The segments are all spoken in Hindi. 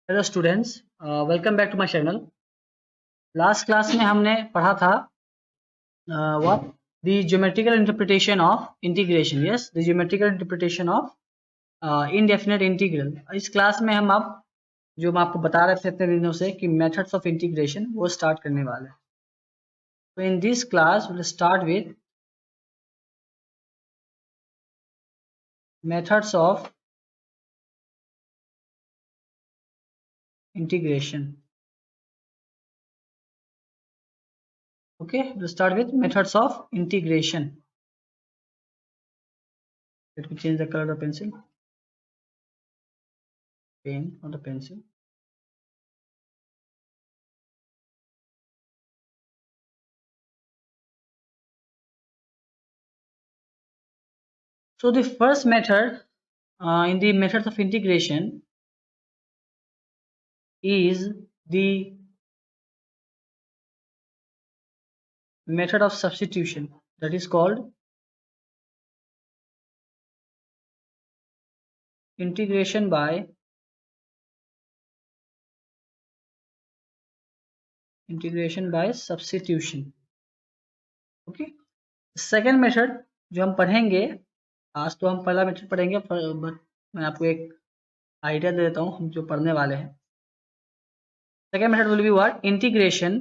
Hello students, welcome back to my channel. Last class में हमने पढ़ा था what the geometrical interpretation of integration. Yes, the geometrical interpretation of indefinite integral. इस क्लास में हम अब जो मैं आपको बता रहे थे इतने दिनों से कि मेथड्स ऑफ इंटीग्रेशन वो स्टार्ट करने वाले हैं। तो in this class will start with methods of integration. Okay, we'll start with methods of integration. Let me change the color of pencil. Pen, not a pencil. So the first method in the methods of integration is the method of substitution, that is called integration by substitution. Okay, second method जो हम पढ़ेंगे आज, तो हम पहला मेथड पढ़ेंगे, बट मैं आपको एक आइडिया दे देता हूँ हम जो पढ़ने वाले हैं। Second method will be what? Integration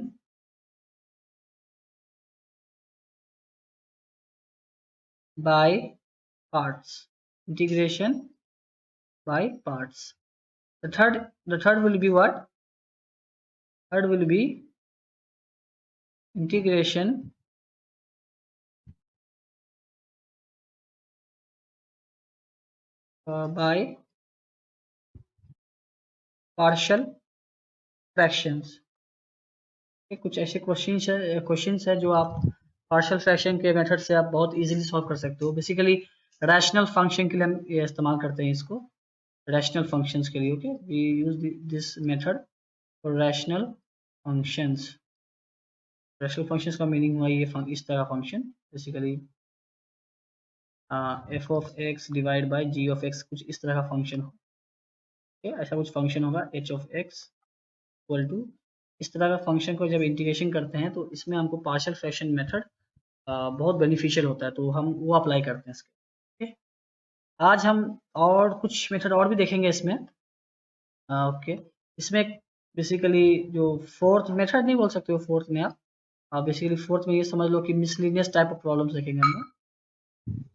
by parts. Integration by parts. The third will be what? Third will be integration by partial fractions. कुछ ऐसे क्वेश्चंस है जो आप पार्शियल फ्रैक्शन के मेथड से आप बहुत इजीली सॉल्व कर सकते हो। बेसिकली रैशनल फंक्शन के लिए हम ये इस्तेमाल करते हैं इसको, रैशनल फंक्शंस के लिए। Okay, we use this method for rational functions. Rational functions का मीनिंग हुआ ये इस तरह function, basically f of x divide by g of x, कुछ इस तरह का फंक्शन हो। ऐसा कुछ फंक्शन होगा h of x equal to, इस तरह का फंक्शन को जब इंटीग्रेशन करते हैं तो इसमें हमको पार्शियल फ्रैक्शन मेथड बहुत बेनिफिशियल होता है, तो हम वो अप्लाई करते हैं इसके। ओके, आज हम और कुछ मेथड और भी देखेंगे इसमें। ओके, इसमें बेसिकली जो फोर्थ मेथड नहीं बोल सकते हो, फोर्थ में आप बेसिकली फोर्थ में ये समझ लो कि मिसलिनियस टाइप ऑफ प्रॉब्लम्स देखेंगे हम।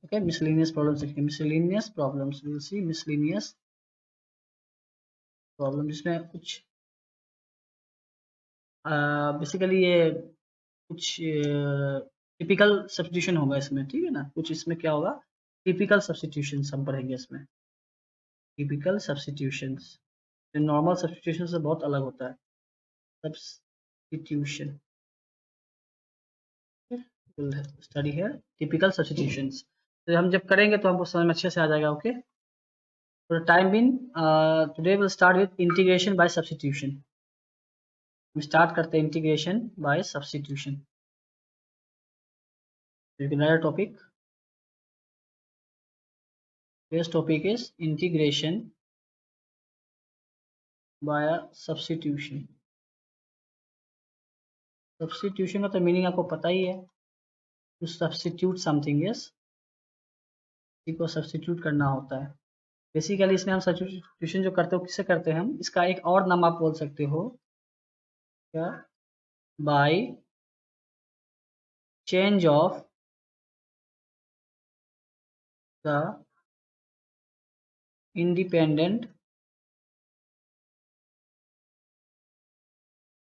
ओके, मिसलिनियस प्रॉब्लम्स देखेंगे, miscellaneous problems, will see miscellaneous problem, जिसमें कुछ बेसिकली ये कुछ टिपिकल सब्स्टिट्यूशन होगा इसमें, ठीक है ना। कुछ इसमें क्या होगा, टिपिकल सब्स्टिट्यूशन हम पढ़ेंगे इसमें। टिपिकल सब्स्टिट्यूशंस जो नॉर्मल सब्स्टिट्यूशन से बहुत अलग होता है। सब्स्टिट्यूशन स्टडी है टिपिकल सब्स्टिट्यूशंस, तो हम जब करेंगे तो हमको समझ में अच्छे से आ जाएगा। Okay, for time being today will start with integration by substitution. हम स्टार्ट करते हैं integration by substitution. Another topic. This topic is integration by substitution. Substitution का तो मीनिंग आपको पता ही है, to substitute something, yes, इसी को सब्स्टिट्यूट करना होता है। बेसिकली इसमें हम सब्स्टिट्यूशन जो करते हो किससे करते हैं हम, इसका एक और नाम आप बोल सकते हो क्या, by change of the independent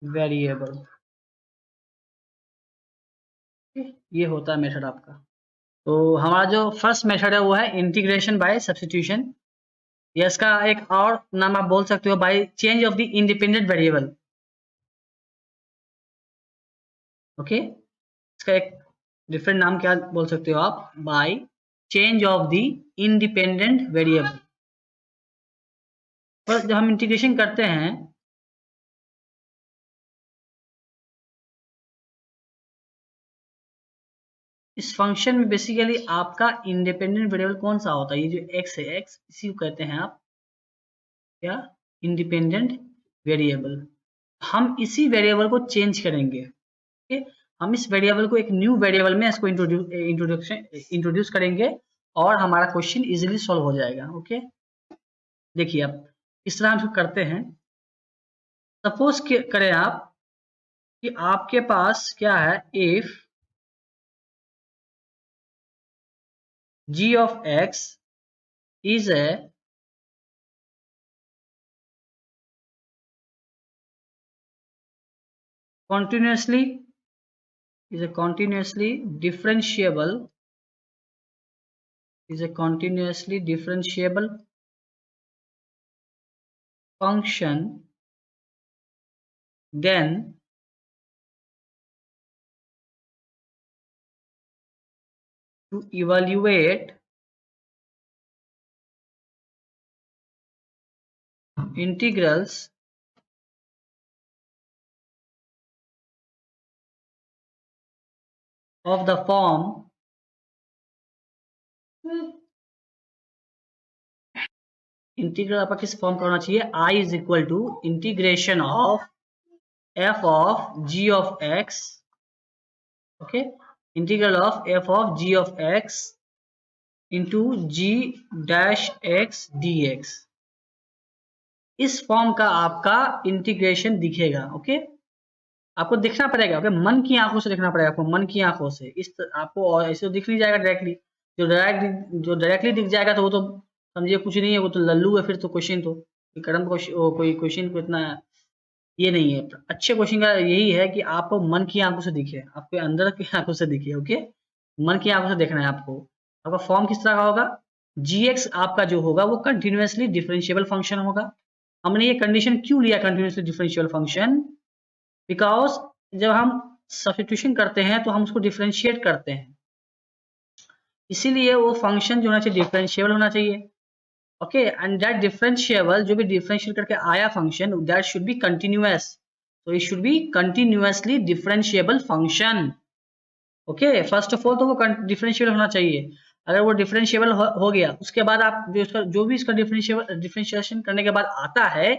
variable. ये होता है मेथड आपका। तो हमारा जो फर्स्ट मेथड है वो है इंटीग्रेशन बाय सब्स्टिट्यूशन, या इसका एक और नाम आप बोल सकते हो by change of the independent variable. Okay, इसका एक डिफरेंट नाम क्या बोल सकते हो आप, by change of the independent variable. पर जब हम इंटीग्रेशन करते हैं इस फंक्शन में, बेसिकली आपका इंडिपेंडेंट वेरिएबल कौन सा होता है, ये जो x है, x इसी को कहते हैं आप क्या, इंडिपेंडेंट वेरिएबल, हम इसी वेरिएबल को चेंज करेंगे। ओके, हम इस वेरिएबल को एक न्यू वेरिएबल में इसको इंट्रोड्यूस करेंगे और हमारा क्वेश्चन इजीली सॉल्व हो जाएगा। ओके, देखिए अब इस तरह हम इसको करते हैं। सपोज करें आप कि आपके पास क्या है, if g of x is a continuously differentiable function, then to evaluate integrals of the form integral आपका किस फॉर्म का होना चाहिए, I is equal to integration of f of g of x, okay, integral of f of g of x into g dash x dx। इस फॉर्म का आपका इंटीग्रेशन दिखेगा। ओके, आपको दिखना पड़ेगा। ओके, मन की आंखों से देखना पड़ेगा आपको, मन की आंखों से। आपको ऐसे तो दिख नहीं जाएगा डायरेक्टली। जो डायरेक्टली दिख जाएगा तो वो तो समझिए कुछ नहीं है, वो तो लल्लू है फिर तो। क्वेश्चन तो कर्म कोई क्वेश्चन को इतना ये नहीं है। अच्छे क्वेश्चन का यही है कि आपको मन की आंखों से दिखे, आपके अंदर की आंखों से दिखे। ओके, मन की आंखों से देखना है आपको। आपका फॉर्म किस तरह का होगा, gx आपका जो होगा वो कंटिन्यूअसली डिफरेंशिएबल फंक्शन होगा। हमने ये कंडीशन क्यों लिया कंटिन्यूअसली डिफरेंशिएबल फंक्शन, बिकॉज जब हम सब्स्टिट्यूशन करते हैं तो हम उसको डिफरेंशिएट करते हैं, इसीलिए वो फंक्शन जो होना चाहिए डिफरेंशिएबल होना चाहिए। ओके, एंड दैट डिफरेंशिएबल जो भी डिफरेंशिएट करके आया function, that should be continuous, तो it should be continuously differentiable function. Okay, first of all तो वो डिफरेंशिएबल होना चाहिए। अगर वो डिफरेंशिएबल हो गया, उसके बाद आप जो भी इसका डिफरेंशिएशन करने के बाद आता है,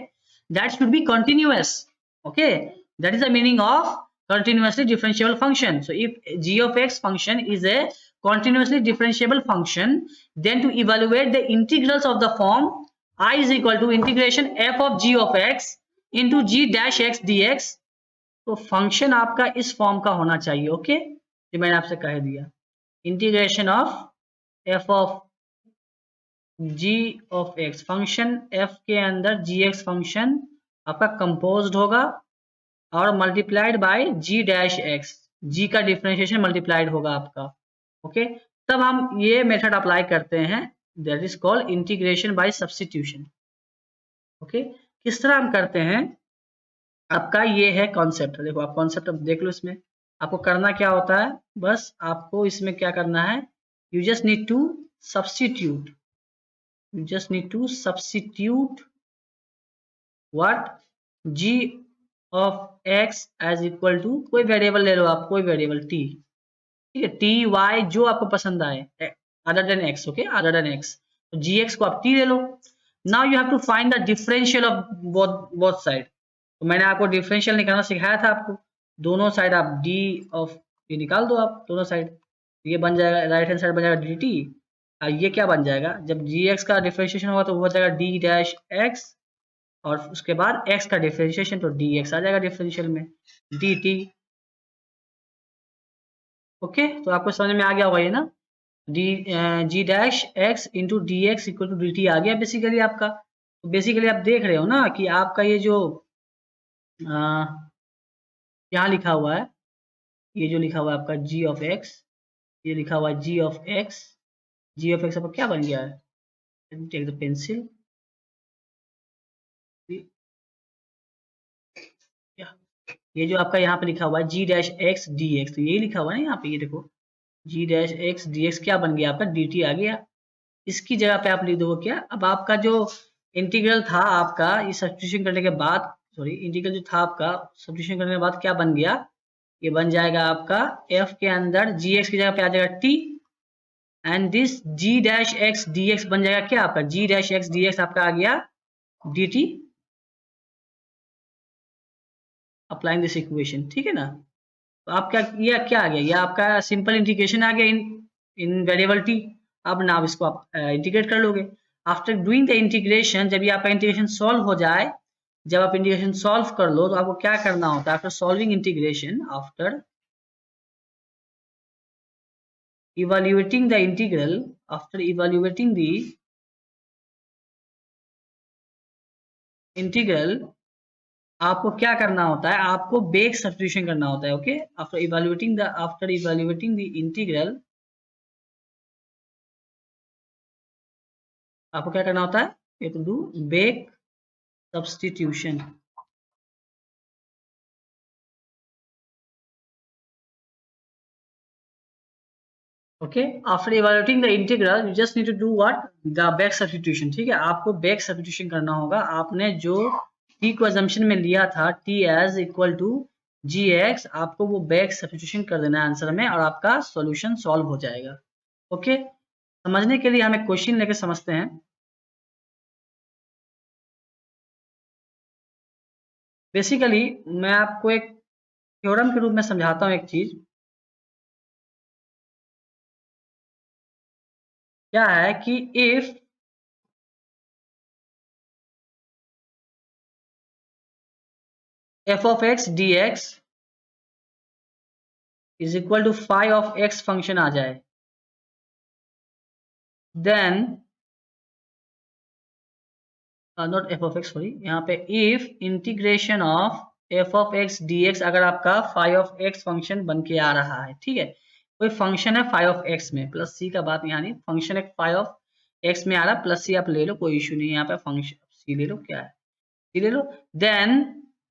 that should be continuous. Okay, that is the meaning of continuously differentiable function. So if g of x function is a continuously differentiable function, then to evaluate the integrals of the form I is equal to integration f of g of x into g dash x dx, तो फंक्शन आपका इस फॉर्म का होना चाहिए। ओके, जो मैंने आपसे कह दिया, integration of f of g of x, function f के अंदर gx फंक्शन आपका कंपोज्ड होगा और multiplied by G dash X, G का डिफरेंशिएशन मल्टीप्लाइड होगा आपका। ओके, तब हम ये मेथड अप्लाई करते हैं, that is called integration by substitution. Okay, किस तरह हम करते हैं, आपका ये है कॉन्सेप्ट। देखो आप कॉन्सेप्ट अब देख लो। इसमें आपको करना क्या होता है, बस आपको इसमें क्या करना है, you just need to substitute, what, g of x as equal to कोई वेरिएबल ले लो आप, कोई वेरिएबल टी, ठीक है, टी वाई जो आपको पसंद आए other than x. Okay, other than x, तो जी एक्स को आप टी ले लो। Now you have to find the differential of both side. तो मैंने आपको डिफरेंशियल निकालना सिखाया था आपको, दोनों साइड आप डी ऑफ टी निकाल दो आप दोनों साइड, ये बन जाएगा, राइट हैंड साइड बन जाएगा डी टी, और ये क्या बन जाएगा, जब जी एक्स का डिफरेंशिएशन होगा तो वो हो जाएगा डी डैश एक्स, और उसके बाद x का डिफरेंशिएशन तो dx आ जाएगा डिफरेंशियल में, dt। ओके, तो आपको समझ में आ गया होगा ये ना, d g dash x into d x equal to d t आ गया बेसिकली आपका। तो बेसिकली आप देख रहे हो ना कि आपका ये जो यहाँ लिखा हुआ है, ये जो लिखा हुआ है आपका g ऑफ x, ये लिखा हुआ है g of x, g of x आपका क्या बन गया है, टेक द पेंसिल, ये जो आपका यहाँ पे लिखा हुआ है g dash x D x, तो यही लिखा हुआ है ना यहाँ पे, ये देखो g dash x D x क्या बन गया आपका, dt आ गया। इसकी जगह पे आप लिख दो क्या, अब आपका जो इंटीग्रल था आपका, ये सब्स्टिट्यूशन करने के बाद, सॉरी इंटीग्रल जो था आपका सब्स्टिट्यूशन करने के बाद क्या बन गया, ये बन जाएगा आपका f के अंदर जी एक्स की जगह पे आ जाएगा t, and this g dash x D x बन जाएगा क्या आपका, g dash x D x आपका आ गया dt। अप्लाइंग दिस इक्वेशन, ठीक है ना। तो आपका ये क्या आ गया, ये आपका सिंपल इंटीग्रेशन आ गया इन वेरिएबल टी। अब ना आप इसको आप इंटीग्रेट कर लोगे। आफ्टर डूइंग द इंटीग्रेशन, जब ये आपका इंटीग्रेशन सॉल्व हो जाए, जब आप इंटीग्रेशन सॉल्व कर लो तो आपको क्या करना होता है, after solving integration, after evaluating the integral, after evaluating the integral, आपको क्या करना होता है, आपको बेक सब्स्टिट्यूशन करना होता है। Okay, after evaluating the integral, आपको क्या करना होता है, ये तो do back substitution. Okay, after evaluating the integral you just need to do what, the back substitution. ठीक है, आपको बैक सब्स्टिट्यूशन करना होगा। आपने जो t को अजम्पशन में लिया था, t as equal to gx, आपको वो बैक सब्स्टिट्यूशन कर देना है आंसर में और आपका सॉल्यूशन सॉल्व हो जाएगा। ओके, समझने के लिए हम एक क्वेश्चन लेके समझते हैं। बेसिकली मैं आपको एक थ्योरम के रूप में समझाता हूँ एक चीज। क्या है कि if f of x dx is equal to phi of x function आ जाए, then not f of x, sorry, यहाँ पे if integration of f of x dx, अगर आपका फाई ऑफ x फंक्शन बन के आ रहा है, ठीक है, कोई फंक्शन है फाई ऑफ x में, प्लस c का बात यहाँ नहीं, फंक्शन एक फाई ऑफ x में आ रहा, प्लस c आप ले लो, कोई इशू नहीं है यहाँ पे, फंक्शन c ले लो, क्या है c ले लो।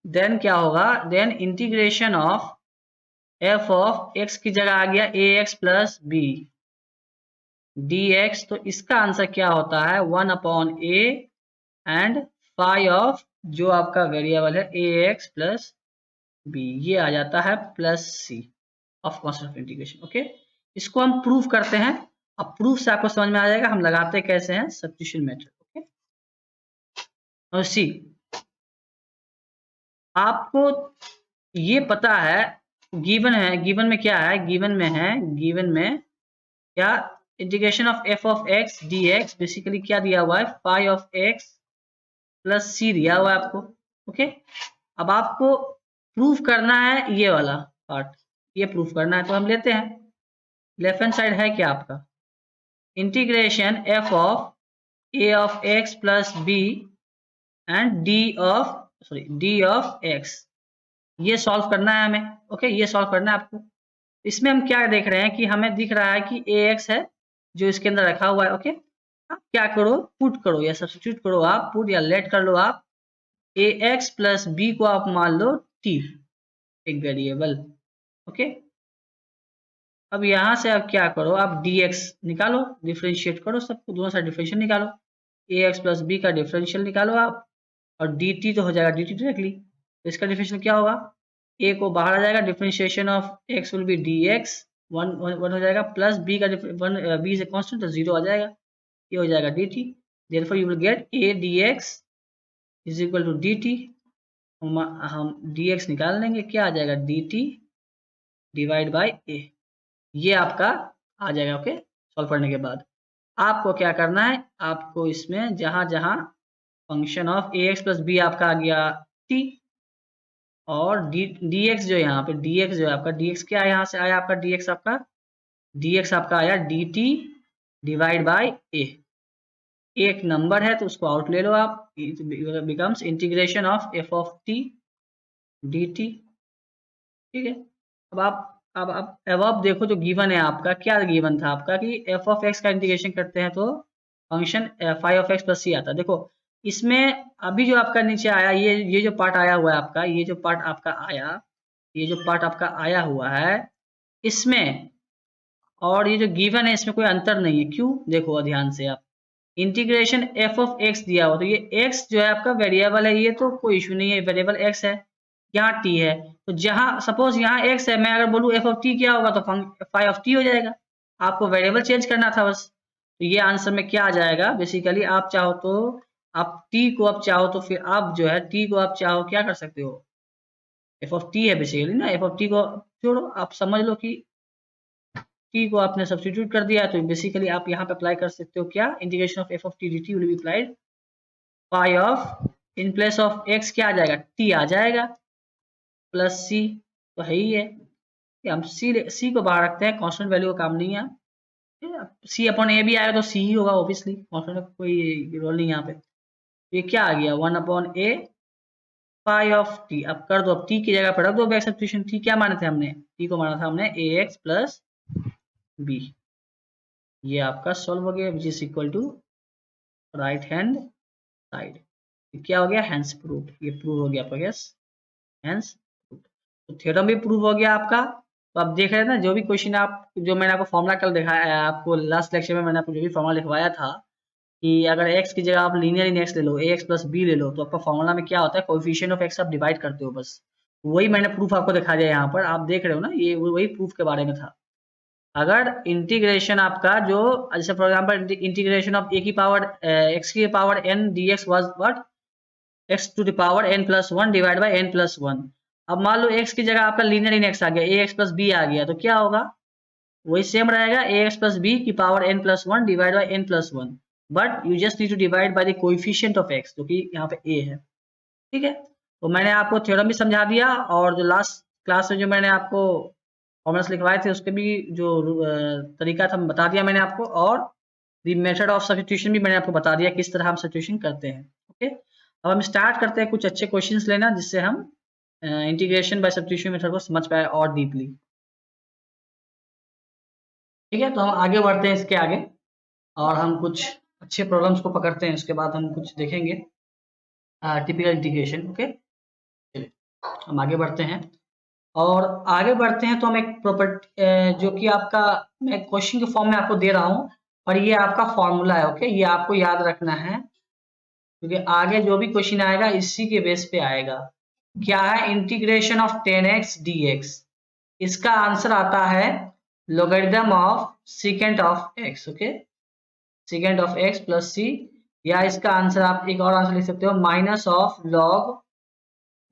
देन क्या होगा, then integration of f of x की जगह आ गया ax प्लस बी dx, तो इसका आंसर क्या होता है, 1/a एंड फाई ऑफ जो आपका वेरिएबल है ax प्लस बी, ये आ जाता है plus c of constant of integration. Okay, इसको हम प्रूफ करते हैं। अब प्रूफ से आपको समझ में आ जाएगा हम लगाते कैसे हैं, सब्स्टिट्यूशन मेथड। ओके, और सी, आपको ये पता है, गिवन है, गिवन में क्या है, गिवन में है, गिवन में क्या, integration of f of x dx, basically क्या दिया हुआ है, फाई ऑफ x प्लस सी दिया हुआ है आपको। ओके, अब आपको प्रूफ करना है ये वाला पार्ट, ये प्रूफ करना है, तो हम लेते हैं, लेफ्ट हैंड साइड है क्या आपका, integration f of a of x plus b and d of x, ये सॉल्व करना है हमें। ओके, ये सॉल्व करना है आपको। इसमें हम क्या देख रहे हैं कि हमें दिख रहा है कि ax है जो इसके अंदर रखा हुआ है। ओके, आप क्या करो, पुट करो या सब्स्टिट्यूट करो, आप पुट या लेट कर लो, आप ax प्लस बी को आप मान लो t, एक वेरिएबल। ओके, अब यहां से आप क्या करो, आप dx निकालो, डिफरेंशिएट करो, सबको दोनों साइड डिफरेंशियल निकालो, ax प्लस बी का डिफरेंशियल निकालो आप, और dt तो हो जाएगा dt डायरेक्टली, तो इसका डिफरेंशियल क्या होगा, a को बाहर आ जाएगा, differentiation of x will be dx, one हो जाएगा, प्लस b का b इज ए कांस्टेंट तो 0 आ जाएगा, ये हो जाएगा dt, therefore you will get a dx is equal to dt, हम dx निकाल लेंगे, क्या आ जाएगा, dt डिवाइड बाय a, ये आपका आ जाएगा। ओके, सॉल्व करने के बाद आपको क्या करना है, आपको इसमें जहां जहां function of ax plus b आपका आ गया t, और dx जो है यहाँ पे, dx जो है आपका, dx क्या यहाँ से आया आपका, dx आपका आया dt डिवाइड बाय a, एक नंबर है तो उसको आउट ले लो आप, becomes integration of f of t dt। ठीक है, अब अब देखो जो गिवन है आपका, क्या गिवन था आपका कि f ऑफ x का इंटीग्रेशन करते हैं तो function phi of x plus c आता है। देखो इसमें अभी जो आपका नीचे आया, ये जो पार्ट आया हुआ है आपका, ये जो पार्ट आपका आया, ये जो पार्ट आपका आया हुआ है इसमें, और ये जो गिवन है इसमें कोई अंतर नहीं है। क्यों, देखो ध्यान से आप, इंटीग्रेशन f ऑफ x दिया हुआ, तो ये x जो है आपका वेरिएबल है, ये तो कोई इशू नहीं है, वेरिएबल x है, यहाँ t है, तो जहां सपोज यहाँ x है, मैं अगर बोलूँ f ऑफ t क्या होगा, तो फाई ऑफ t हो जाएगा, आपको वेरिएबल चेंज करना था बस। तो ये आंसर में क्या आ जाएगा, बेसिकली आप चाहो तो आप t को आप चाहो तो फिर आप जो है t को आप चाहो क्या कर सकते हो, एफ ऑफ टी है बेसिकली ना, एफ ऑफ टी को छोड़ो, आप समझ लो कि टी को आपने सब्स्टिट्यूट कर दिया, तो बेसिकली आप यहाँ पे अप्लाई कर सकते हो क्या, integration of F of T D T will be applied pi of, in place of x क्या आ जाएगा, टी आ जाएगा, प्लस सी, तो है ही है कि हम सी को बाहर रखते हैं, कांस्टेंट वैल्यू का काम नहीं है, सी अपॉन ए भी आएगा तो सी ही होगा ऑब्वियसली, कांस्टेंट का कोई रोल नहीं यहाँ पे। ये क्या आ गया, 1 upon A pi of T. अब कर दो, अब टी की जगह पर रख दो बैक सब्स्टिट्यूशन, टी क्या माने थे हमने, टी को माना था हमने ए एक्स प्लस बी। ये आपका सॉल्व हो गया, which is equal to right hand side. क्या हो गया, हैंस प्रूव, ये प्रूव हो गया आपका, यस हैंस प्रूव। तो थ्योरम भी प्रूव हो गया आपका। तो आप देख रहे हैं ना, जो भी क्वेश्चन आप, जो मैंने आपको फॉर्मूला कल दिखाया है, आपको लास्ट लेक्चर में मैंने आपको जो भी फॉर्मूला लिखवाया था कि अगर x की जगह आप लीनियर इन x ले लो, ax प्लस b ले लो, तो आपका फॉर्मूला में क्या होता है, कोएफिशिएंट ऑफ x आप डिवाइड करते हो बस। वही मैंने प्रूफ आपको दिखा दिया यहाँ पर, आप देख रहे हो ना, ये वही प्रूफ के बारे में था। अगर इंटीग्रेशन आपका जो, जैसे for example integration of a की पावर x की power n dx was what, x to the power n plus 1 divide by n plus 1। अब मान लो x की जगह आपका लीनियर इन x आ गया, ax प्लस b आ गया, तो क्या होगा, वही सेम रहेगा, ax प्लस b की power n plus 1 divide by n plus 1, but you just need to divide by the coefficient of x, जो कि यहाँ पे a है। ठीक है, तो मैंने आपको थ्योरम भी समझा दिया, और जो लास्ट क्लास में जो मैंने आपको फॉर्मूलास लिखवाए थे उसके भी जो तरीका था बता दिया मैंने आपको, और द मेथड ऑफ सब्स्टिट्यूशन भी मैंने आपको बता दिया किस तरह हम सब्स्टिट्यूशन करते हैं। ओके, अब हम स्टार्ट करते हैं कुछ अच्छे क्वेश्चंस लेना, जिससे हम इंटीग्रेशन बाय सब्स्टिट्यूशन मेथड को समझ पाए और डीपली। ठीक है, तो हम आगे बढ़ते हैं इसके आगे, और हम कुछ अच्छे प्रॉब्लम्स को पकड़ते हैं, उसके बाद हम कुछ देखेंगे टिपिकल इंटीग्रेशन। ओके, चलिए हम आगे बढ़ते हैं, और आगे बढ़ते हैं तो हम एक प्रॉपर्टी जो कि आपका मैं क्वेश्चन के फॉर्म में आपको दे रहा हूँ, और ये आपका फॉर्मूला है। ओके, ये आपको याद रखना है, क्योंकि आगे जो भी क्वेश्चन आएगा इसी के बेस पे आएगा। क्या है, इंटीग्रेशन ऑफ 10x dx, इसका आंसर आता है logarithm of second of x। Okay, second of x plus c, या इसका आंसर आप एक और आंसर लिख सकते हो, minus of log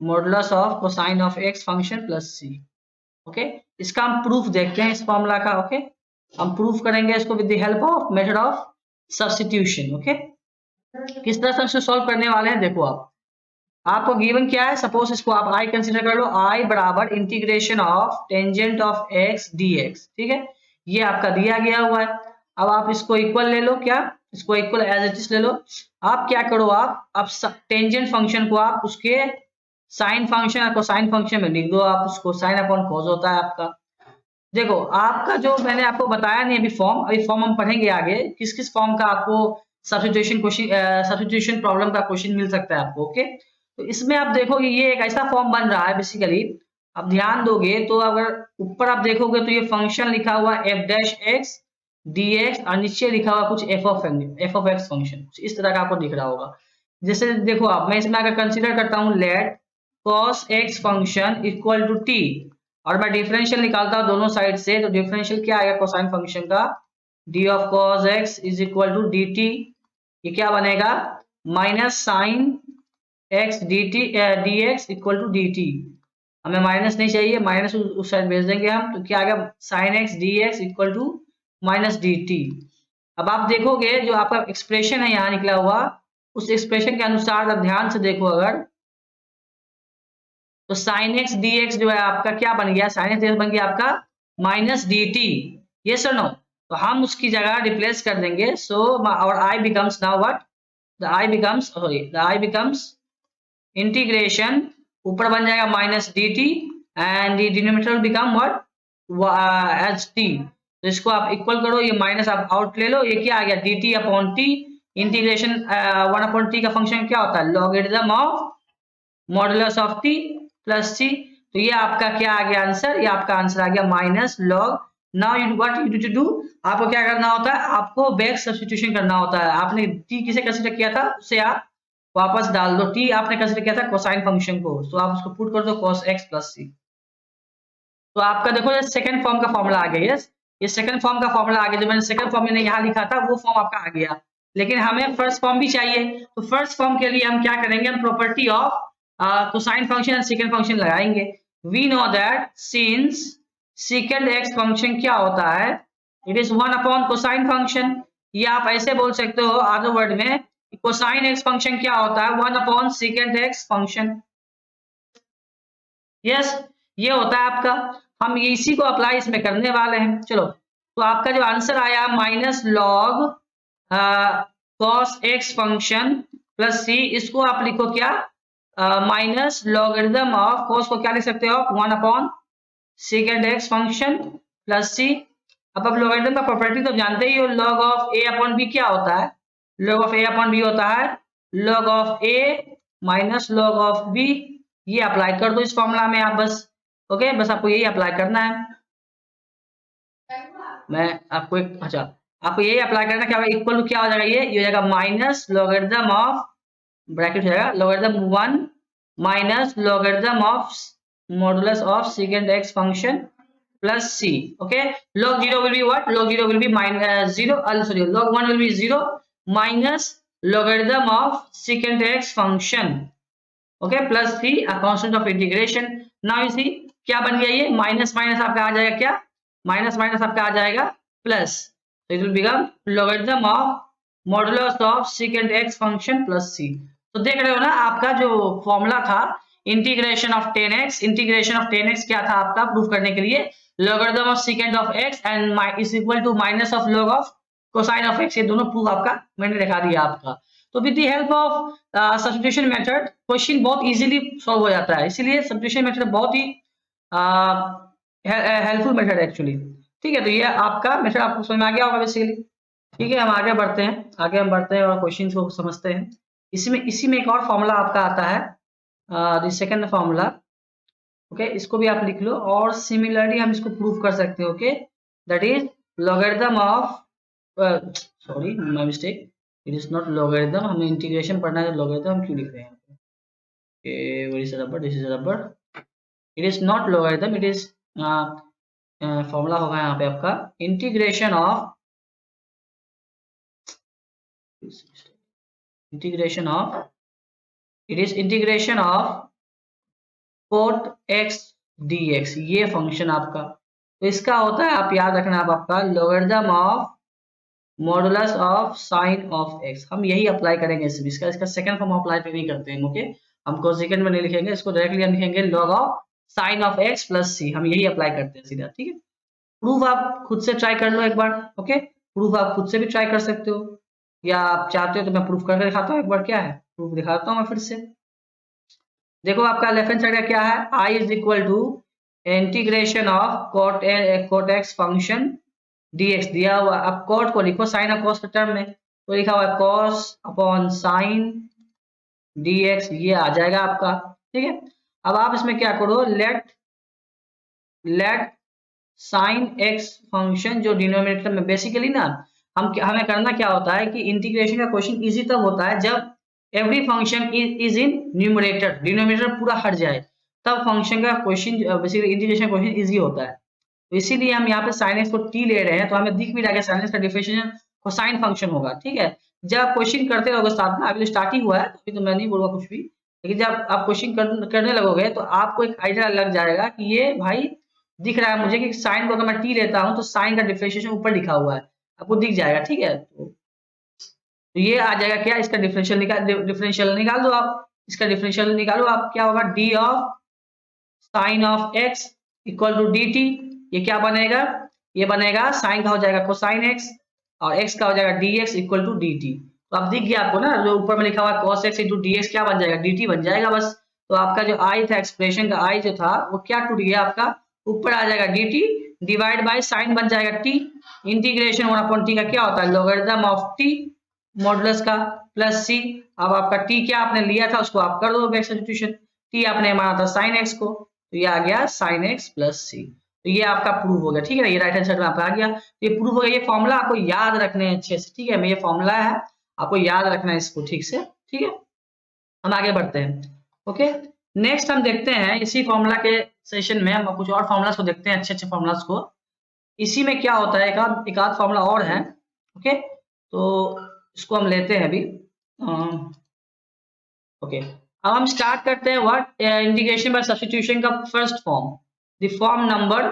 modulus of cosine of x function plus c. Okay, इसका हम प्रूफ देखते हैं इस फॉर्मूला का। ओके, हम प्रूफ करेंगे इसको with the help of method of substitution. Okay, किस तरह से सॉल्व करने वाले हैं, देखो आपको गिवन क्या है, सपोज इसको आप i कंसीडर कर लो, i बराबर integration of tangent of x dx। ठीक है, ये आपका दिया गया हुआ है। अब आप इसको इक्वल ले लो, क्या, इसको इक्वल एज इट इज ले लो। आप क्या करो, आप टेंजेंट फंक्शन को आप उसके साइन फंक्शन या कोसाइन फंक्शन में लिख दो, आप उसको साइन अपॉन कॉस होता है आपका। देखो आपका जो मैंने आपको बताया नहीं अभी फॉर्म, अभी फॉर्म हम पढ़ेंगे आगे, किस किस फॉर्म का आपको सब्स्टिट्यूशन क्वेश्चन, सब्स्टिट्यूशन प्रॉब्लम का क्वेश्चन मिल सकता है आपको। ओके, तो इसमें आप देखोगे ये एक ऐसा फॉर्म बन रहा है बेसिकली, आप ध्यान दोगे तो अगर ऊपर आप देखोगे तो ये फंक्शन लिखा हुआ f डैश x dx, और नीचे लिखा हुआ कुछ f ऑफ x फंक्शन, इस तरह का आपको दिख रहा होगा। जैसे देखो आप, मैं इसमें अगर कंसीडर करता हूँ let cos x function equal to t, और मैं डिफरेंशियल निकालता हूँ दोनों साइड से, तो डिफरेंशियल क्या आएगा कोसाइन फंक्शन का, d of cos x is equal to dt, ये क्या बनेगा, minus sine x dt dx equal to dt। हमें माइनस नहीं चाहिए, माइनस उस साइड भेज देंगे हम, तो क्या आ गया, sine x dx equal to minus dt। अब आप देखोगे जो आपका एक्सप्रेशन है यहाँ निकला हुआ, उस एक्सप्रेशन के अनुसार आप ध्यान से देखो अगर, तो साइन x dx जो है आपका क्या बन गया, साइन x बन गया आपका माइनस dt, ये सर नो, तो हम उसकी जगह रिप्लेस कर देंगे। सो और i becomes now what, the i becomes integration, ऊपर बन जाएगा minus dt, and the denominator become what as t। तो इसको आप इक्वल करो, ये माइनस आप आउट ले लो, ये क्या आ गया, dt upon t, integration 1 upon t का फंक्शन क्या होता है, logarithm of modulus of t plus c। तो ये आपका क्या आ गया आंसर, ये आपका आंसर आ गया minus log. Now you what you need to do, आपको क्या करना होता है, आपको बैक सब्स्टिट्यूशन करना होता है। आपने t किसे कंसीडर किया था, उसे आप वापस डाल दो, t आपने कंसीडर किया था कोसाइन फंक्शन को, तो आप उसको पुट कर दो cos x प्लस c। तो आपका देखो ये सेकंड फॉर्म का फॉर्मूला आ गया। यस, ये सेकंड फॉर्म का फॉर्मूला आ गया, जो मैंने सेकंड फॉर्म में यहाँ लिखा था वो फॉर्म आपका आ गया, लेकिन हमें फर्स्ट फॉर्म भी चाहिए। तो फर्स्ट फॉर्म के लिए हम क्या करेंगे, हम property of cosine function and second function लगाएंगे। We know that since second x function क्या होता है, it is 1 upon cosine function. या आप ऐसे बोल सकते हो अदर वर्ड में, कोसाइन एक्स फंक्शन क्या होता है, 1 upon second x function. Yes, ये होता है आपका। हम इसी को अप्लाई इसमें करने वाले हैं। चलो, तो आपका जो आंसर आया minus log cos x function plus c, इसको आप लिखो क्या, माइनस लॉगरिथम ऑफ कॉस को क्या लिख सकते हो, 1 upon second x function plus c. अब आप लॉगरिथम का प्रॉपर्टी तो जानते ही हो, log of a upon b क्या होता है, log of a upon b होता है log of a minus log of b. ये अप्लाई कर दो इस फॉर्मूला में आप बस। ओके, बस आपको यही अप्लाई करना है। मैं आपको एक, अच्छा, आपको यही अप्लाई करना है, क्या इक्वल टू क्या हो जाएगा, ये हो जाएगा माइनस लॉगरिथम ऑफ, ब्रैकेट हो जाएगा logarithm 1 minus logarithm of modulus of second x function plus c. Okay, log 0 will be what, log 0 will be minus 0, sorry, log 1 will be 0 minus logarithm of secant x function, okay, plus c, a constant of integration. Now you see क्या बन गया, ये माइनस माइनस आपका आ जाएगा क्या, माइनस माइनस आपका आ जाएगा प्लस, तो it will become logarithm of modulus of second x function plus c. तो देख रहे हो ना, आपका जो फॉर्मूला था integration of 10x, integration of 10x क्या था आपका प्रूफ करने के लिए, logarithm of secant of x and is equal to minus of log of cosine of x, ये दोनों प्रूफ आपका मैंने दिखा दिया आपका। तो with the help of substitution method question बहुत इजीली सॉल्व हो जाता है, इसीलिए सब्स्टिट्यूशन मेथड बहुत ही हेल्पफुल मेथड है एक्चुअली। ठीक है, तो ये आपका मेथड आपको समझ में आ गया होगा बेसिकली। ठीक है, हम आगे बढ़ते हैं, आगे हम बढ़ते हैं और क्वेश्चन को समझते हैं। इसी में एक और फॉर्मूला आपका आता है, सेकेंड फॉर्मूला। ओके, इसको भी आप लिख लो, और सिमिलरली हम इसको प्रूव कर सकते हैं। Okay, that is logarithm of, sorry my mistake, it is not logarithm, हमें इंटीग्रेशन पढ़ना है, लॉगरिथम हम क्यों लिख रहे हैं, where is rubber, this is rubber, it is not logarithm, it is formula होगा यहाँ पे आपका integration of, integration of, it is integration of cot x dx, ये फंक्शन आपका। तो इसका होता है, आप याद रखना, आपका logarithm of modulus of sine of x। हम यही अप्लाई करेंगे इसका सेकंड फॉर्म अप्लाई नहीं करते हैं। ओके, हम कोसेकेंड में नहीं लिखेंगे इसको, डायरेक्टली हम लिखेंगे log of sine of x plus c, हम यही अप्लाई करते हैं सीधा। ठीक है, प्रूफ आप खुद से ट्राई कर लो एक बार। ओके, प्रूफ आप खुद से भी ट्राई कर सकते हो, या आप चाहते हो तो मैं प्रूफ करके दिखाता हूँ एक बार, क्या है प्रूफ दिखाता हूँ मैं फिर से। देखो आपका लेफ्ट हैंड साइड का क्या है, I is equal to integration of cot x function dx दिया हुआ। अब cot को लिखो साइन और cos के टर्म में, तो लिखा हुआ है cos अपॉन साइन dx, ये आ जाएगा आपका। ठीक है, अब आप इसमें क्या करो, लेट साइन x फंक्शन जो डिनोमिनेटर में, बेसिकली ना हमें करना क्या होता है कि इंटीग्रेशन का क्वेश्चन इजी तब होता है जब every function is in numerator, denominator पूरा हट जाए, तब फंक्शन का question, basically integration question easy होता है। तो इसीलिए हम यहाँ पे sin x को t ले रहे हैं, तो हमें दिख भी रहा है sin x का डिफरेंशिएशन कोसाइन फंक्शन होगा। ठीक है, जब क्वेश्चन करते रहोगे साथ में, अभी तो स्टार्ट ही हुआ है, अभी तो मैं नहीं बोलूंगा कुछ भी, लेकिन जब आप क्वेश्चन करने लगोगे तो आपको एक आइडिया लग जाएगा कि ये भाई दिख रहा है मुझे कि साइन को अगर मैं t लेता हूँ तो साइन का डिफरेंशिएशन ऊपर लिखा हुआ है, आपको दिख जाएगा। ठीक है, तो ये आ जाएगा क्या, इसका डिफरेंशियल निकाल दो आप, इसका डिफरेंशियल निकालो आप, क्या होगा, d of sine of x equal to d t. ये क्या बनेगा, ये बनेगा साइन का हो जाएगा कोसाइन एक्स और एक्स का हो जाएगा d x equal to d t. तो अब दिख गया आपको ना, जो ऊपर में लिखा हुआ है cos x into d x क्या बन जाएगा, डी टी बन जाएगा बस। तो आपका जो आई था, एक्सप्रेशन का आई जो था वो क्या टूट गया आपका, ऊपर आ जाएगा d t divide by sine बन जाएगा टी, इंटीग्रेशन 1/t का क्या होता है लॉगरिथम ऑफ टी मॉडुलस का प्लस सी। अब आपका टी क्या आपने लिया था उसको आप कर दो बैक सब्स्टिट्यूशन, टी आपने माना था साइन एक्स को, तो ये आ गया साइन एक्स प्लस सी। तो ये आपका प्रूफ हो गया। ठीक है ना, ये राइट हैंड साइड में आपका आ गया, ये प्रूफ हो गया। ये फॉर्मूला आपको याद रखने हैं अच्छे से। ठीक है, ये फॉर्मूला है, आपको याद रखना है इसको ठीक से। ठीक है, हम आगे बढ़ते हैं। ओके, नेक्स्ट हम देखते हैं इसी फॉर्मूला के सेशन में हम कुछ और फॉर्मूलास को देखते हैं, अच्छे अच्छे फॉर्मूलास को। इसी में क्या होता है, एक आध फॉर्मूला और है। ओके, तो इसको हम लेते हैं अभी। ओके, अब हम स्टार्ट करते हैं व्हाट इंटीग्रेशन बाय सब्स्टिट्यूशन का first form, the form number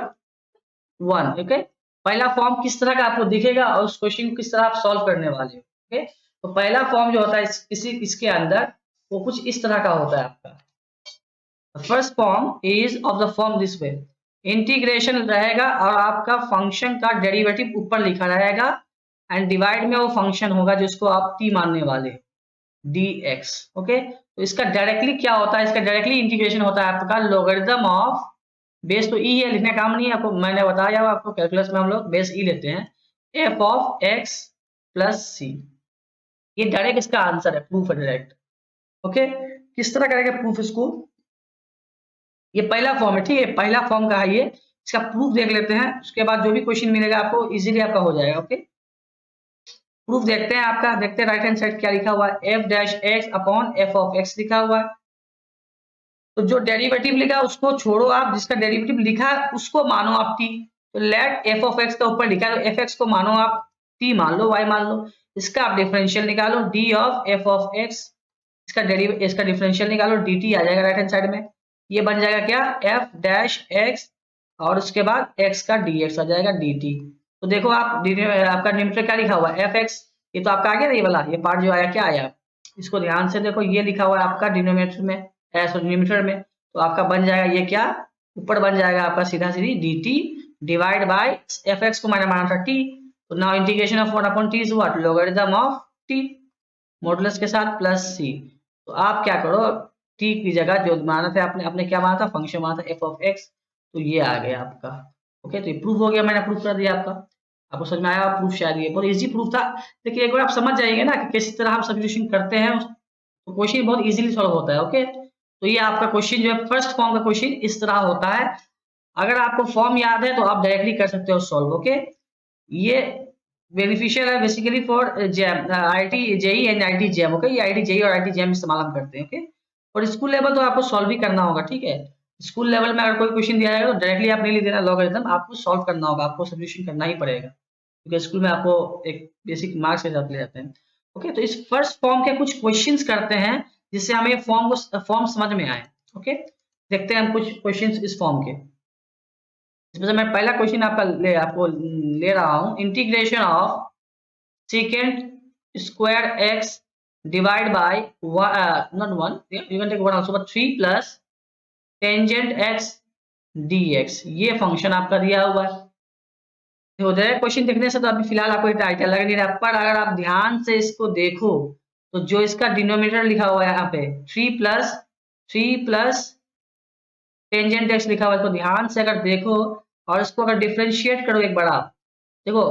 1। Okay, पहला फॉर्म किस तरह का आपको दिखेगा और उस क्वेश्चन को किस तरह आप सॉल्व करने वाले हो। ओके, तो पहला फॉर्म जो होता है इसके अंदर वो कुछ इस तरह का होता है आपका। First form is of the form this way, integration रहेगा और आपका फंक्शन का डेरिवेटिव ऊपर लिखा रहेगा एंड डिवाइड में वो फंक्शन होगा जिसको आप t मानने वाले dx। ओके, तो इसका डायरेक्टली क्या होता है, इसका डायरेक्टली इंटीग्रेशन होता है आपका लोगरिथम ऑफ, बेस तो ई है, लिखने काम नहीं है आपको, मैंने बताया आपको कैलकुलस में हम लोग बेस ई लेते हैं, एफ ऑफ एक्स प्लस सी। ये डायरेक्ट इसका आंसर है, प्रूफ है डायरेक्ट। ओके, किस तरह करेंगे प्रूफ इसको, ये पहला फॉर्म है, ठीक है, पहला फॉर्म का है ये, इसका प्रूफ देख लेते हैं, उसके बाद जो भी क्वेश्चन मिलेगा आपको इजीली आपका हो जाएगा। ओके, प्रूफ देखते हैं आपका, देखते हैं राइट हैंड साइड क्या लिखा हुआ है, F dash x upon F of x लिखा हुआ है। तो जो डेरिवेटिव लिखा उसको छोड़ो आप, जिसका डेरिवेटिव लिखा है उसको मानो आप t। तो लेट एफ ऑफ एक्स का ऊपर लिखा है तो एफ एक्स को मानो आप t मान लो, y मान लो, इसका आप डिफरेंशियल निकालो d of F of x, इसका डिफरेंशियल निकालो dt आ जाएगा राइट हैंड साइड में, ये बन जाएगा क्या f डैश x और उसके बाद x का dx आ जाएगा dt। तो देखो आप आपका न्यूमरेटर क्या लिखा हुआ है एफ एक्स, ये तो आपका आ गया ना, ये वाला ये पार्ट जो आया क्या आया, इसको ध्यान से देखो, ये लिखा हुआ है आपका डिनोमिनेटर में, डिनोमिनेटर में, तो आपका बन जाएगा ये क्या, ऊपर बन जाएगा आपका सीधा सीधी dt divide by F x को मैंने माना था t, तो now integration of 1 upon t is what, logarithm of t modulus के साथ प्लस c। तो आप क्या करो, t की जगह जो माना था आपने क्या माना था, फंक्शन माना था f ऑफ x, तो ये आ गया आपका। ओके, तो ये प्रूफ हो गया, मैंने प्रूफ कर दिया आपका, आपको समझ में आया प्रूफ, शायद ये बहुत इजी प्रूफ था। देखिए एक बार आप समझ जाएंगे ना कि किस तरह हम सब्स्टिट्यूशन करते हैं तो क्वेश्चन बहुत इजीली सॉल्व होता है। ओके, तो ये आपका क्वेश्चन जो है फर्स्ट फॉर्म का क्वेश्चन इस तरह होता है, अगर आपको फॉर्म याद है तो आप डायरेक्टली कर सकते हो सॉल्व। ओके, ये बेनिफिशियल है basically for JAM IIT JEE and IIT JAM. Okay, ये आईटी जेई और आईटी जेम इस्तेमाल हम करते हैं। ओके, और स्कूल लेवल तो आपको सॉल्व ही करना होगा, ठीक है, स्कूल लेवल में अगर कोई क्वेश्चन दिया जाएगा तो डायरेक्टली आप नहीं लिख देना लॉगरिथम, आपको सॉल्व करना होगा, आपको सॉल्यूशन करना ही पड़ेगा, क्योंकि स्कूल में आपको एक बेसिक मार्क्स के साथ ले जाते हैं। ओके, तो इस फर्स्ट फॉर्म के कुछ क्वेश्चंस करते हैं जिससे हमें फॉर्म समझ में आए। ओके, देखते हैं हम कुछ क्वेश्चंस इस फॉर्म के, इसमें से मैं पहला क्वेश्चन आपको ले रहा हूं, integration of second square x divide by not 1, you can take 1 also, but 3 plus tangent x dx, ये फंक्शन आपका दिया हुआ है। तो क्वेश्चन देखने से तो अभी फिलहाल आपको एक आइडिया लग नहीं रहा, पर अगर आप ध्यान से इसको देखो तो जो इसका डिनोमिनेटर लिखा हुआ है यहाँ पे 3 प्लस टेंजेंट एक्स लिखा हुआ है, इसको ध्यान से अगर देखो और इसको अगर डिफरेंशिएट करो एक बार, आप देखो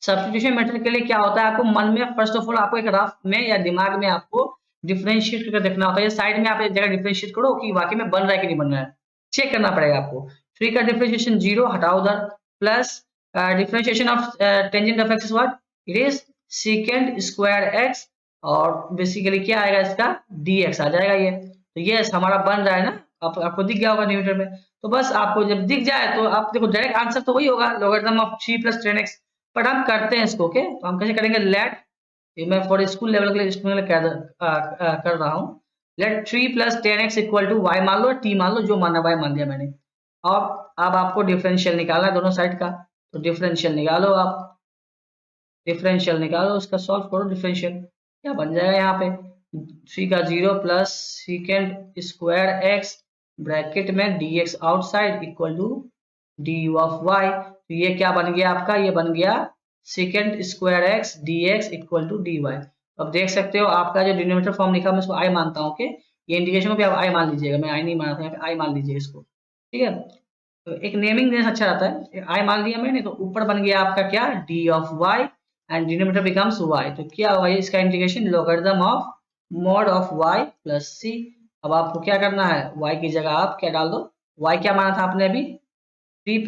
सब्स्टिट्यूशन मेथड के लिए क्या होता है, आपको मन में फर्स्ट ऑफ ऑल आपको एक रफ में या दिमाग में आपको डिफरेंशिएट करके देखना होता है, साइड में आप एक जगह डिफरेंशिएट करो कि वाकई में बन रहा है कि नहीं बन रहा है, चेक करना पड़ेगा आपको। 3 का डिफरेंशिएशन 0 हटाओ उधर, plus differentiation of tangent of x is what, it is second square x, और बेसिकली क्या आएगा इसका dx आ जाएगा ये, तो ये हमारा बन रहा है ना, आपको दिख गया होगा न्यूमरेटर में, तो बस आपको जब दिख जाए तो आप देखो डायरेक्ट आंसर तो वही होगा logarithm of 3 plus 10x, but हम करते हैं इसको। ओके, तो हम कैसे करेंगे, लेट, मैं फॉर स्कूल लेवल के लिए स्टूडेंट के लिए कर रहा हूँ, let 3 plus 10x equal to y मान लो, t मान लो, जो माना y मान लिया मैंने। अब आपको डिफरेंशियल निकालना है दोनों साइड का, तो डिफरेंशियल निकालो, आप डिफरेंशियल निकालो, उसका सॉल्व करो, डिफरेंशियल क्या बन जाएगा यहाँ पे 3 का 0 plus second square x bracket में dx outside equal to du of y, तो ये क्या बन गया आपका, ये बन गया second square x dx equal to dy। अब देख सकते हो आपका जो डिनोमिनेटर फॉर्म लिखा मैं इसको i मानता हूँ। ओके, ये इंटीग्रेशन को भी आप i मान लीजिएगा, मैं i नहीं मानता यहाँ पे, i मान लीजिए इसको, ठीक है, तो एक नेमिंग देना अच्छा रहता है, i मान लिया मैंने, तो ऊपर बन गया आपका क्या d of y and denominator becomes y, तो क्या हुआ इसका integration logarithm of mod of y plus c। अब आपको क्या करना है, y की जगह आप क्या डाल दो, y क्या माना था आपने अभी 3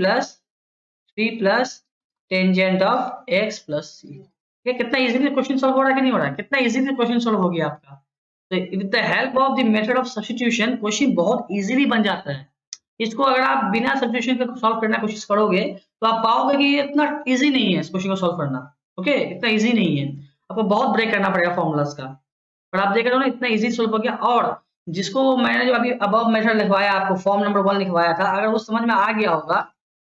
plus tangent of x plus c। ये कितना इजीली क्वेश्चन सॉल्व हो रहा है कि नहीं हो रहा है, कितना इजीली क्वेश्चन सॉल्व हो गया आपका। तो with the help of the method of substitution question बहुत इजीली बन जाता है। इसको अगर आप बिना सब्स्टिट्यूशन के सॉल्व करने की कोशिश करोगे तो आप पाओगे कि ये इतना इजी नहीं है इस क्वेश्चन को सॉल्व करना। ओके, इतना इजी नहीं है, आपको बहुत ब्रेक करना पड़ेगा फॉर्मूलाज का, पर आप देख रहे हो ना इतना इजी सॉल्व हो गया। और जिसको मैंने जो अभी अबव मेथड लिखवाया आपको, फॉर्म नंबर 1 लिखवाया था, अगर वो समझ में आ गया होगा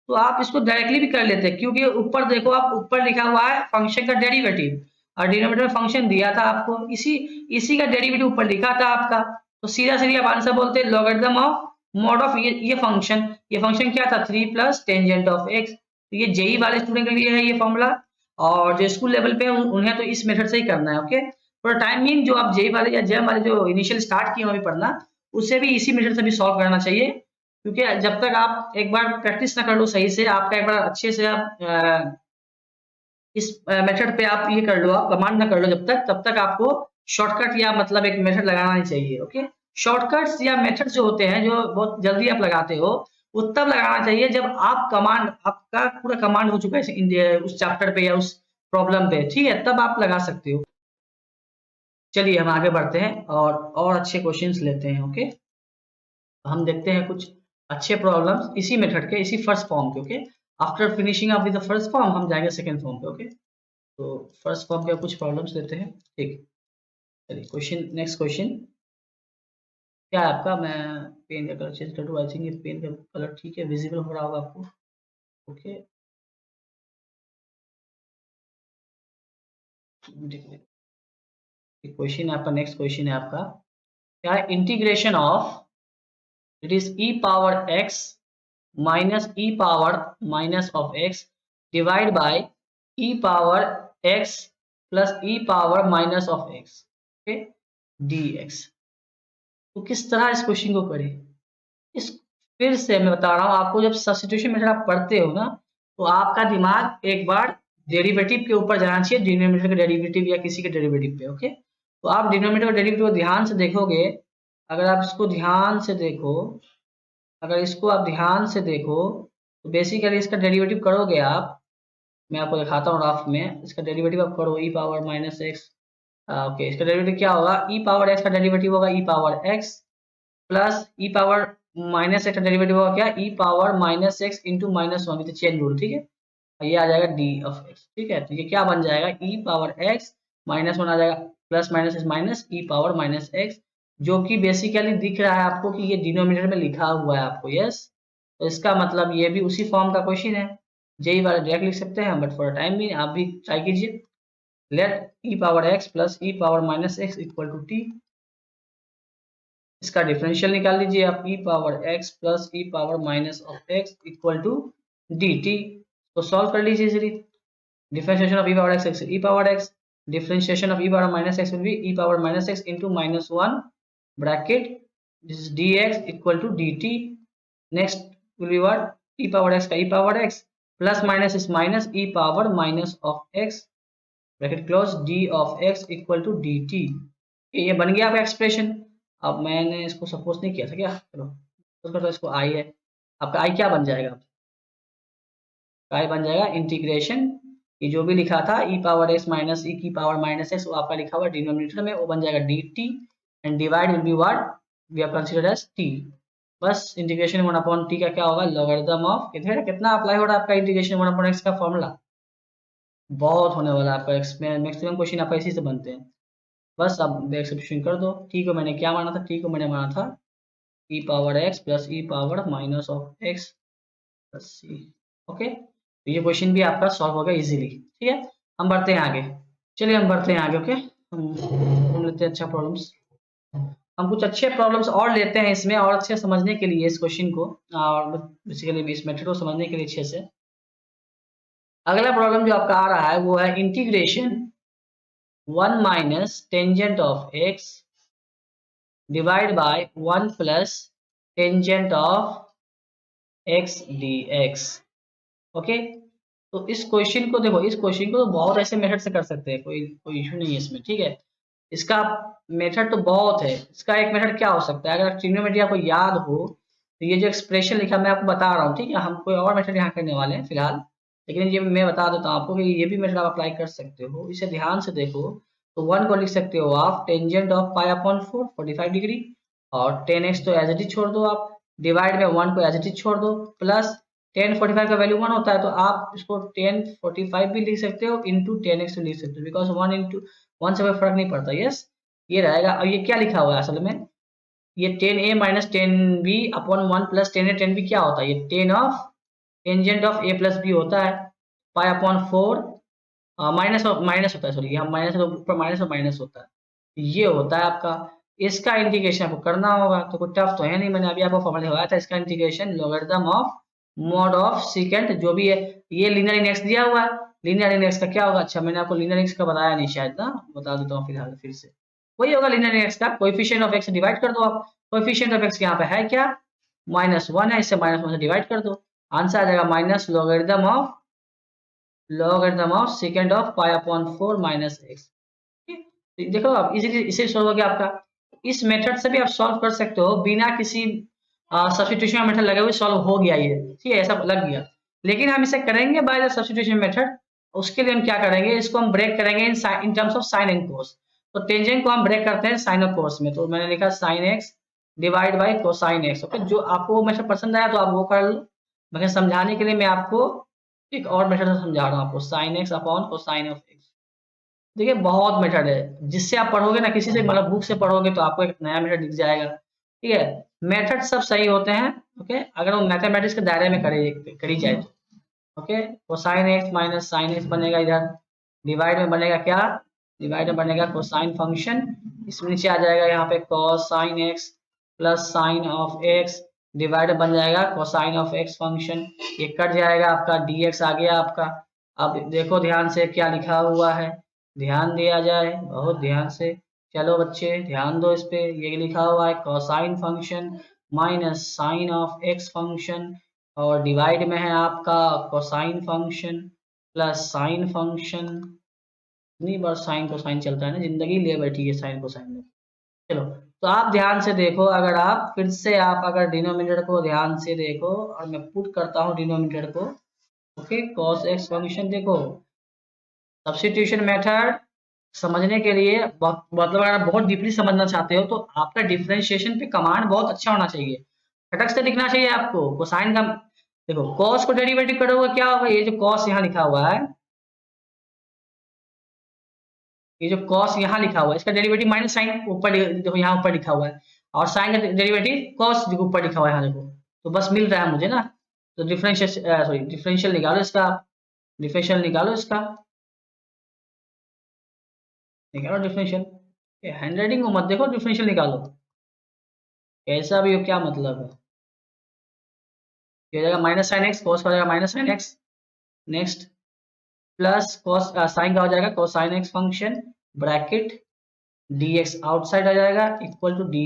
तो आप इसको डायरेक्टली भी कर लेते, क्योंकि ऊपर देखो, आप ऊपर लिखा हुआ है फंक्शन का डेरिवेटिव और डिनोमिनेटर में फंक्शन दिया था आपको, इसी का डेरिवेटिव ऊपर लिखा था आपका, तो सीधा सीधा आप आंसर बोलते लॉगरिथम ऑफ मॉड ऑफ ये फंक्शन क्या था, 3 प्लस टेंजेंट ऑफ एक्स। तो ये जेई वाले स्टूडेंट के लिए है ये फॉर्मूला, और जो स्कूल लेवल पे उन्हें तो इस मेथड से ही करना है। ओके, फॉर टाइमिंग जो आप जेई वाले या जेम वाले जो इनिशियल स्टार्ट किए अभी पढ़ना, उसे भी इसी मेथड से भी सॉल्व करना चाहिए, क्योंकि जब तक आप एक बार प्रैक्टिस ना कर लो सही से, आपका एक बार अच्छे से आप इस मेथड पे आप ये कर लो, आप कमांड ना कर लो जब तक, तब तक आपको शॉर्टकट या मतलब एक मेथड लगाना नहीं चाहिए। ओके, शॉर्टकट्स या मेथड जो होते हैं जो बहुत जल्दी आप लगाते हो, वो तब लगाना चाहिए जब आप कमांड, आपका पूरा कमांड हो चुका है उस चैप्टर पे या उस प्रॉब्लम पे, ठीक है, तब आप लगा सकते हो। चलिए हम आगे बढ़ते हैं और अच्छे क्वेश्चंस लेते हैं। ओके, हम देखते हैं कुछ अच्छे प्रॉब्लम्स इसी मेथड के, इसी फर्स्ट फॉर्म के। Okay, after finishing of the first form हम जाएंगे सेकंड फॉर्म पे। ओके, तो फर्स्ट फॉर्म के कुछ प्रॉब्लम्स लेते हैं। ठीक, चलिए क्वेश्चन, नेक्स्ट क्वेश्चन क्या है आपका, मैं पेन का कलर चेंज कर दूं, आई थिंक ये पेन का कलर ठीक है, विजिबल हो रहा होगा आपको। ओके, क्वेश्चन आपका, नेक्स्ट क्वेश्चन है आपका, क्या है, integration of it is E power x minus e power minus of x divide bye E power x plus e power minus of x, okay, D x. तो किस तरह इस क्वेश्चन को करें, इस फिर से मैं बता रहा हूँ आपको, जब सब्स्टिट्यूशन मेथड आप पढ़ते हो ना, तो आपका दिमाग एक बार डेरिवेटिव के ऊपर जाना चाहिए, डिनोमिनेटर के डेरिवेटिव या किसी के डेरिवेटिव पे। ओके, तो आप डिनोमिनेटर का डेरिवेटिव को ध्यान से देखोगे, अगर आप इसको ध्यान से देखो, अगर इसको आप ध्यान से देखो, तो बेसिकली इसका डेरिवेटिव करोगे आप, मैं आपको दिखाता हूँ राफ में, इसका डेरिवेटिव आप करो e power minus x. Okay, इसका डेरिवेटिव क्या होगा, ई पावर एक्स का डेरिवेटिव होगा e power x plus e power minus x का डेरिवेटिव होगा क्या, e power minus x into minus one with chain rule, ठीक है, और ये आ जाएगा डी ऑफ एक्स। ठीक है, तो ये क्या बन जाएगा, e power x minus one आ जाएगा, plus minus is minus e power minus x, जो कि बेसिकली दिख रहा है आपको कि ये डिनोमिनेटर में लिखा हुआ है आपको, यस। तो इसका मतलब ये भी उसी फॉर्म का क्वेश्चन है, जेई वाले डायरेक्ट लिख सकते हैं, बट फॉर टाइम भी आप भी ट्राई कीजिए। Let e power x plus e power minus x equal to t, इसका डिफरेंशियल निकाल लीजिए आप, e power x plus e power minus of x equal to d t. तो सॉल्व कर लीजिए easily, differentiation of e power x e power x, differentiation of e power minus x will be e power minus x into minus one bracket, this is d x equal to d T. Next will be what, e power x का e power x plus minus is minus e power minus of x bracket close, d of x equal to d t. ये बन गया आपका एक्सप्रेशन। अब मैंने इसको सपोज नहीं किया था क्या, चलो तो इसको आई है, आपका आई क्या बन जाएगा, आई बन जाएगा इंटीग्रेशन, ये जो भी लिखा था ई पावर एक्स माइनस ई की पावर माइनस एक्स, वो आपका लिखा हुआ डिनोमिनेटर में, वो बन जाएगा d t, and divide will be what, we have considered as t. बस इंटीग्रेशन वन अपॉन टी का क्या होगा, लॉगरिथम ऑफ, कितना अप्लाई हो रहा है आपका इंटीग्रेशन वन अपॉन एक्स का फॉर्मूला, बहुत होने वाला है आपका, मैक्सिमम क्वेश्चन आपका इसी से बनते हैं। बस अब बैक सब्स्टिट्यूशन कर दो, टी को मैंने क्या माना था, टी को मैंने माना था e power x plus e power minus of x plus c. Okay, तो ये क्वेश्चन भी आपका सॉल्व होगा इजीली। ठीक है, हम बढ़ते हैं आगे, चलिए हम बढ़ते हैं आगे। ओके, हम लेते हैं अच्छा प्रॉब्लम्स, हम कुछ अच्छे प्रॉब्लम्स और लेते हैं इसमें, और अच्छे समझने के लिए इस क्वेश्चन को, और बेसिकली इस मेथड को समझने के लिए अच्छे से। अगला प्रॉब्लम जो आपका आ रहा है वो है integration 1 minus tangent of x divide bye 1 plus tangent of x D x. Okay, तो इस क्वेश्चन को देखो, इस क्वेश्चन को तो बहुत ऐसे मेथड से कर सकते हैं, कोई इशू नहीं है इसमें। ठीक है, इसका मेथड तो बहुत है, इसका एक मेथड क्या हो सकता है, अगर ट्रिग्नोमेट्री आपको याद हो, तो ये जो एक्सप्रेशन लिखा मैं आपको बता रहा हूँ, ठीक है, हम कोई और मेथड यहाँ करने वाले हैं फिलहाल, लेकिन ये मैं बता देता हूँ आपको कि ये भी मेथड आप अप्लाई कर सकते हो, इसे ध्यान से देखो। तो 1 को लिख सकते हो आप tangent of pi upon 4 45 degree, और 10x तो एज इट इज छोड़ दो आप, डिवाइड में 1 को एज इट इज छोड़ दो, प्लस 10 45 का वैल्यू 1 होता है, तो आप इसको 10 45 भी लिख सकते हो इंटू 10x लिख सकते हो, बिकॉज 1 इंटू 1 से कोई फर्क नहीं पड़ता। यस, ये रहेगा। और ये क्या लिखा हुआ है असल में, ये 10a minus 10b upon 1 plus 10a 10b क्या होता है, ये tangent of a plus b होता है, पाई अपॉन 4 माइनस माइनस होता है, सॉरी यहाँ माइनस ऊपर माइनस और माइनस होता है, ये होता है आपका। इसका इंटीग्रेशन आपको करना होगा, तो कोई टफ तो है नहीं, मैंने अभी आपको फॉर्मूला लगाया था इसका integration logarithm of mod of secant जो भी है, ये लीनियर इंडेक्स दिया हुआ है, लीनियर इंडेक्स का क्या होगा, अच्छा मैंने आपको लीनियर इंडेक्स का बताया नहीं शायद ना, बता देता हूँ फिलहाल फिर से, वही होगा लीनियर इंडेक्स का, कोएफिशिएंट ऑफ एक्स डिवाइड कर दो आप, कोएफिशिएंट ऑफ एक्स यहाँ पे है क्या, -1 है, इससे -1 से डिवाइड कर दो, आंसर आ जाएगा minus logarithm of second of pi upon 4 minus x. देखो आप इजीली इसे सॉल्व हो गया आपका, इस मेथड से भी आप सॉल्व कर सकते हो बिना किसी सब्स्टिट्यूशन मेथड लगे हुए, सॉल्व हो गया ये, ठीक है, ऐसा लग गया, लेकिन हम इसे करेंगे बाय द सब्स्टिट्यूशन मेथड। उसके लिए हम क्या करेंगे, इसको हम ब्रेक करेंगे in terms of sine and cos, तो टेंजेंट को हम ब्रेक करते हैं साइन और कोस में, तो मैंने लिखा sine x divide by cosine x, okay, जो आपको मेथड पसंद आया तो आप वो कर लो, मगर समझाने के लिए मैं आपको एक और मेथड से समझा रहा हूँ आपको, sine x upon cosine of x. देखिए बहुत मेथड है, जिससे आप पढ़ोगे ना, किसी से मतलब बुक से पढ़ोगे तो आपको एक नया मेथड दिख जाएगा, ठीक है, मेथड सब सही होते हैं, ओके, अगर वो मैथमेटिक्स के दायरे में करी जाए तो, okay, cosine x minus sine x बनेगा, इधर डिवाइड में बनेगा क्या, डिवाइड में बनेगा कोसाइन फंक्शन, इसमें नीचे आ जाएगा यहाँ पे cosine x plus sine of x, divide बन जाएगा कोसाइन ऑफ एक्स फंक्शन, ये कट जाएगा आपका, dx आ गया आपका। अब देखो ध्यान से क्या लिखा हुआ है, ध्यान दिया जाए बहुत ध्यान से, चलो बच्चे ध्यान दो इस पे, ये लिखा हुआ है cosine function minus sine of x function, और डिवाइड में है आपका cosine function plus sine function, नहीं बस साइन कोसाइन चलता है ना, जिंदगी ले बैठी है साइन कोसाइन में। चलो तो आप ध्यान से देखो, अगर आप फिर से आप अगर डिनोमिनेटर को ध्यान से देखो, और मैं पुट करता हूँ डिनोमिनेटर को, ओके, cos x फंक्शन देखो, सब्स्टिट्यूशन मेथड समझने के लिए मतलब अगर आप बहुत डीपली समझना चाहते हो तो आपका डिफरेंशिएशन पे कमांड बहुत अच्छा होना चाहिए, खटक से दिखना चाहिए आपको, कोसाइन का देखो cos को डेरिवेटिव करोगे क्या होगा, ये जो cos यहाँ लिखा हुआ है, ये जो cos यहाँ लिखा हुआ है इसका डेरिवेटिव माइनस साइन ऊपर देखो, यहाँ ऊपर लिखा हुआ है, और साइन का डेरिवेटिव cos देखो ऊपर लिखा हुआ है यहाँ देखो, तो बस मिल रहा है मुझे ना, तो डिफरेंशियल निकालो इसका, डिफरेंशियल निकालो इसका, निकालो डिफरेंशियल, हैंडराइटिंग को मत देखो, डिफरेंशियल निकालो, कैसा भी हो क्या मतलब है, ये हो जाएगा माइनस साइन एक्स, cos का हो जाएगा minus sine x, next plus cos sine का हो जाएगा cosine x function bracket dx outside आ जाएगा इक्वल टू dy,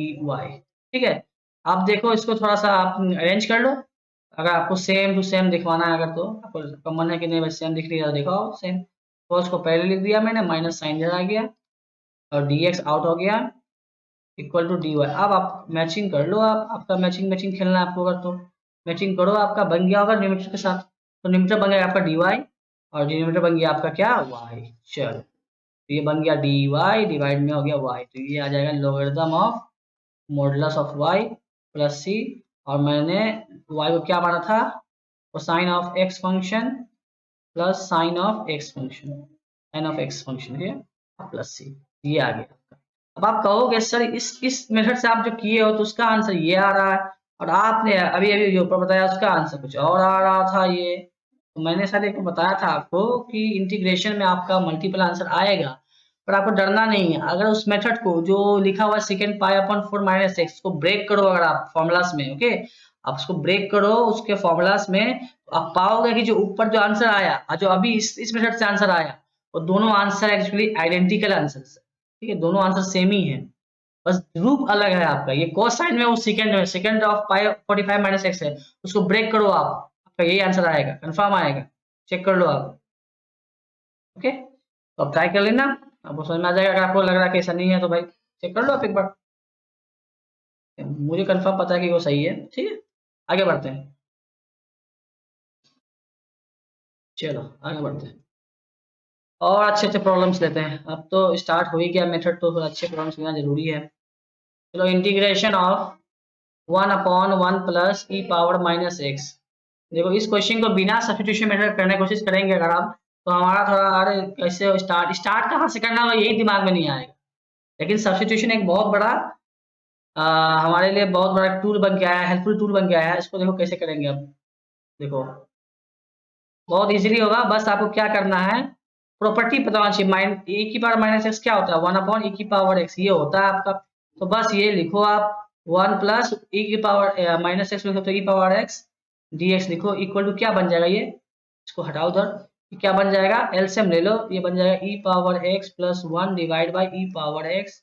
ठीक है। आप देखो इसको थोड़ा सा आप अरेंज कर लो, अगर आपको सेम टू सेम दिखवाना है, अगर तो आपको मन है कि नहीं भाई सेम दिख रही है, देखो सेम, cos को पहले लिख दिया मैंने, माइनस साइन इधर आ गया, और dx आउट हो गया इक्वल टू dy, अब आप मैचिंग कर लो, आप आपका मैचिंग मैचिंग खेलना है आपको, अगर तो मैचिंग करो, आपका बन गया होगा डिनोमिनेटर के साथ, तो डिनोमिनेटर बन गया आपका dy, और डिनोमिनेटर बन गया आपका क्या y, चलो तो ये बन गया dy डिवाइड में हो गया y, तो ये आ जाएगा logarithm of modulus of y plus c, और मैंने y को क्या माना था, cosine of x function plus sine of x function, sine of x function है प्लस c, ये आ गया। अब आप कहोगे सर इस मेथड से आप जो किए हो तो उसका आंसर ये आ रहा है, और आपने अभी अभी जो ऊपर बताया उसका आंसर कुछ और आ रहा था, ये तो मैंने सर एक बताया था आपको कि इंटीग्रेशन में आपका मल्टीपल आंसर आएगा, पर आपको डरना नहीं है, अगर उस मेथड को जो लिखा हुआ second pi upon 4 minus x को ब्रेक करो, अगर आप फॉर्मूलास में, ओके, आप उसको ब्रेक करो उसके फॉर्मूलास में, तो आप पाओगे कि जो ऊपर जो आंसर आया और जो अभी इस मेथड से आंसर आया, वो दोनों आंसर एक्चुअली आइडेंटिकल आंसर है, ठीक है, दोनों आंसर सेम ही है, बस रूप अलग है आपका, ये cos साइन में वो सेकंड में second of pi 45 minus x है, उसको ब्रेक करो आप, आपका यही आंसर आएगा, कंफर्म आएगा, चेक कर लो आप, ओके, तो आप ट्राई कर लेना, आपको समझ में आ जाएगा, अगर आपको लग रहा है कि ऐसा नहीं है तो भाई चेक कर लो आप एक बार, मुझे कंफर्म पता है कि वो सही है, ठीक है, आगे बढ़ते हैं, चलो आगे बढ़ते हैं, और अच्छे अच्छे प्रॉब्लम्स लेते हैं, अब तो स्टार्ट हो ही गया मेथड, तो अच्छे प्रॉब्लम्स लेना जरूरी है। चलो integration of 1/1 plus e power minus x, देखो इस क्वेश्चन को बिना सब्स्टिट्यूशन मेथड करने की कोशिश करेंगे अगर आप, तो हमारा थोड़ा अरे कैसे स्टार्ट कहाँ से करना होगा यही दिमाग में नहीं आएगा, लेकिन सब्स्टिट्यूशन एक बहुत बड़ा हमारे लिए बहुत बड़ा टूल बन के आया है, हेल्पफुल टूल बन के आया है। इसको देखो कैसे करेंगे अब, देखो बहुत इजीली होगा। बस आपको क्या करना है, प्रॉपर्टी पता होना चाहिए। ए की पावर माइनस एक्स क्या होता है, 1 अपॉन ए की पावर एक्स, ये होता है आपका। तो बस ये लिखो आप, 1 प्लस ए की पावर माइनस एक्स लिखो तो ई पावर एक्स डी एक्स लिखो, इक्वल टू क्या बन जाएगा ये, इसको हटाओ उधर, क्या बन जाएगा, एलसीएम ले लो, ये बन जाएगा e power x plus 1 divide by e power x.